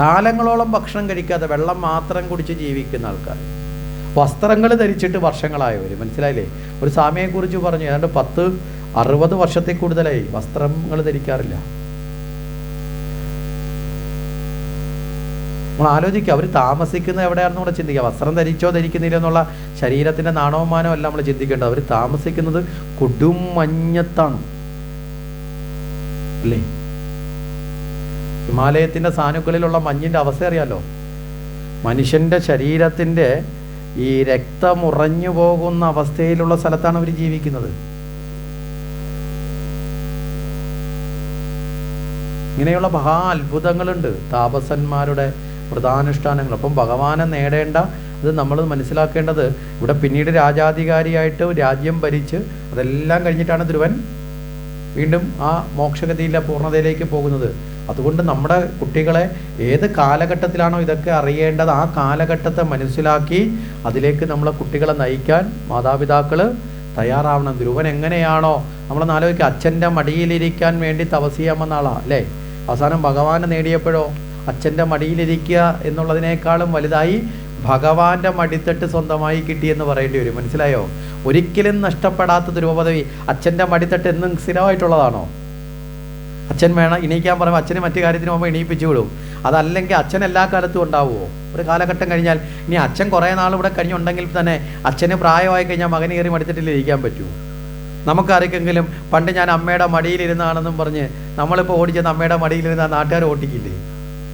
കാലങ്ങളോളം ഭക്ഷണം കഴിക്കാതെ വെള്ളം മാത്രം കുടിച്ച് ജീവിക്കുന്ന ആൾക്കാർ, വസ്ത്രങ്ങൾ ധരിച്ചിട്ട് വർഷങ്ങളായവർ. മനസ്സിലായില്ലേ? ഒരു സ്വാമിയെക്കുറിച്ച് പറഞ്ഞു ഏതാണ്ട് 10-60 വർഷത്തിൽ കൂടുതലായി വസ്ത്രങ്ങൾ ധരിക്കാറില്ല. നമ്മൾ ആലോചിക്കുക, അവർ താമസിക്കുന്നത് എവിടെയാണെന്ന് കൂടെ ചിന്തിക്കുക. വസ്ത്രം ധരിച്ചോ ധരിക്കുന്നില്ല എന്നുള്ള ശരീരത്തിൻ്റെ നാണവമാനോ അല്ല നമ്മൾ ചിന്തിക്കേണ്ടത്. അവർ താമസിക്കുന്നത് കൊടും മഞ്ഞത്താണ് അല്ലേ? ഹിമാലയത്തിൻ്റെ സാനുക്കളിലുള്ള മഞ്ഞിൻ്റെ അവസ്ഥ അറിയാലോ. മനുഷ്യൻ്റെ ശരീരത്തിൻ്റെ ഈ രക്തമുറഞ്ഞു പോകുന്ന അവസ്ഥയിലുള്ള സ്ഥലത്താണ് അവർ ജീവിക്കുന്നത്. ഇങ്ങനെയുള്ള മഹാ അത്ഭുതങ്ങളുണ്ട് താപസന്മാരുടെ വ്രതാനുഷ്ഠാനങ്ങൾ. അപ്പം ഭഗവാനെ നേടേണ്ട അത് നമ്മൾ മനസ്സിലാക്കേണ്ടത്, ഇവിടെ പിന്നീട് രാജാധികാരിയായിട്ട് രാജ്യം ഭരിച്ച് അതെല്ലാം കഴിഞ്ഞിട്ടാണ് ധ്രുവൻ വീണ്ടും ആ മോക്ഷഗതിയിലെ പൂർണ്ണതയിലേക്ക് പോകുന്നത്. അതുകൊണ്ട് നമ്മുടെ കുട്ടികളെ ഏത് കാലഘട്ടത്തിലാണോ ഇതൊക്കെ അറിയേണ്ടത് ആ കാലഘട്ടത്തെ മനസ്സിലാക്കി അതിലേക്ക് നമ്മളെ കുട്ടികളെ നയിക്കാൻ മാതാപിതാക്കൾ തയ്യാറാവണം. ധ്രുവൻ എങ്ങനെയാണോ നമ്മളൊന്ന് ആലോചിക്കുക, അച്ഛൻ്റെ മടിയിലിരിക്കാൻ വേണ്ടി തപസ് ചെയ്യാൻ വന്ന ആളാണ് അല്ലേ? അവസാനം ഭഗവാനെ നേടിയപ്പോഴോ അച്ഛൻ്റെ മടിയിലിരിക്കുക എന്നുള്ളതിനേക്കാളും വലുതായി ഭഗവാന്റെ മടിത്തട്ട് സ്വന്തമായി കിട്ടിയെന്ന് പറയേണ്ടി വരും. മനസ്സിലായോ? ഒരിക്കലും നഷ്ടപ്പെടാത്ത ധ്രുവപദവി. അച്ഛൻ്റെ മടിത്തട്ട് എന്നും സ്ഥിരമായിട്ടുള്ളതാണോ? അച്ഛൻ വേണം എണീക്കാൻ പറയുമ്പോൾ അച്ഛന് മറ്റു കാര്യത്തിന് പോകുമ്പോൾ എണീപ്പിച്ചു വിടും. അതല്ലെങ്കിൽ അച്ഛൻ എല്ലാ കാലത്തും ഉണ്ടാവുമോ? ഒരു കാലഘട്ടം കഴിഞ്ഞാൽ ഇനി അച്ഛൻ കുറേ നാൾ ഇവിടെ കഴിഞ്ഞുണ്ടെങ്കിൽ തന്നെ അച്ഛന് പ്രായമായി കഴിഞ്ഞാൽ മകന് കയറി മടിത്തട്ടിൽ ഇരിക്കാൻ പറ്റുമോ? നമുക്കറിക്കെങ്കിലും പണ്ട് ഞാൻ അമ്മയുടെ മടിയിലിരുന്നാണെന്നും പറഞ്ഞ് നമ്മളിപ്പോൾ ഓടിച്ചെന്ന് അമ്മയുടെ മടിയിലിരുന്ന നാട്ടുകാർ ഓട്ടിക്കില്ലേ?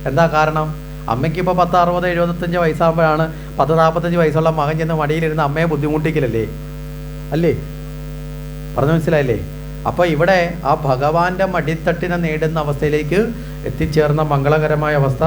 എന്താ കാരണം? അമ്മയ്ക്കിപ്പോൾ 10, 60, 75 വയസ്സാകുമ്പോഴാണ് 10, 45 വയസ്സുള്ള മകൻ ചെന്ന് മടിയിലിരുന്ന് അമ്മയെ ബുദ്ധിമുട്ടിക്കില്ലല്ലേ? അല്ലേ? പറഞ്ഞു മനസ്സിലായില്ലേ? അപ്പോൾ ഇവിടെ ആ ഭഗവാന്റെ മടിത്തട്ടിനെ നേടുന്ന അവസ്ഥയിലേക്ക് എത്തിച്ചേർന്ന മംഗളകരമായ അവസ്ഥ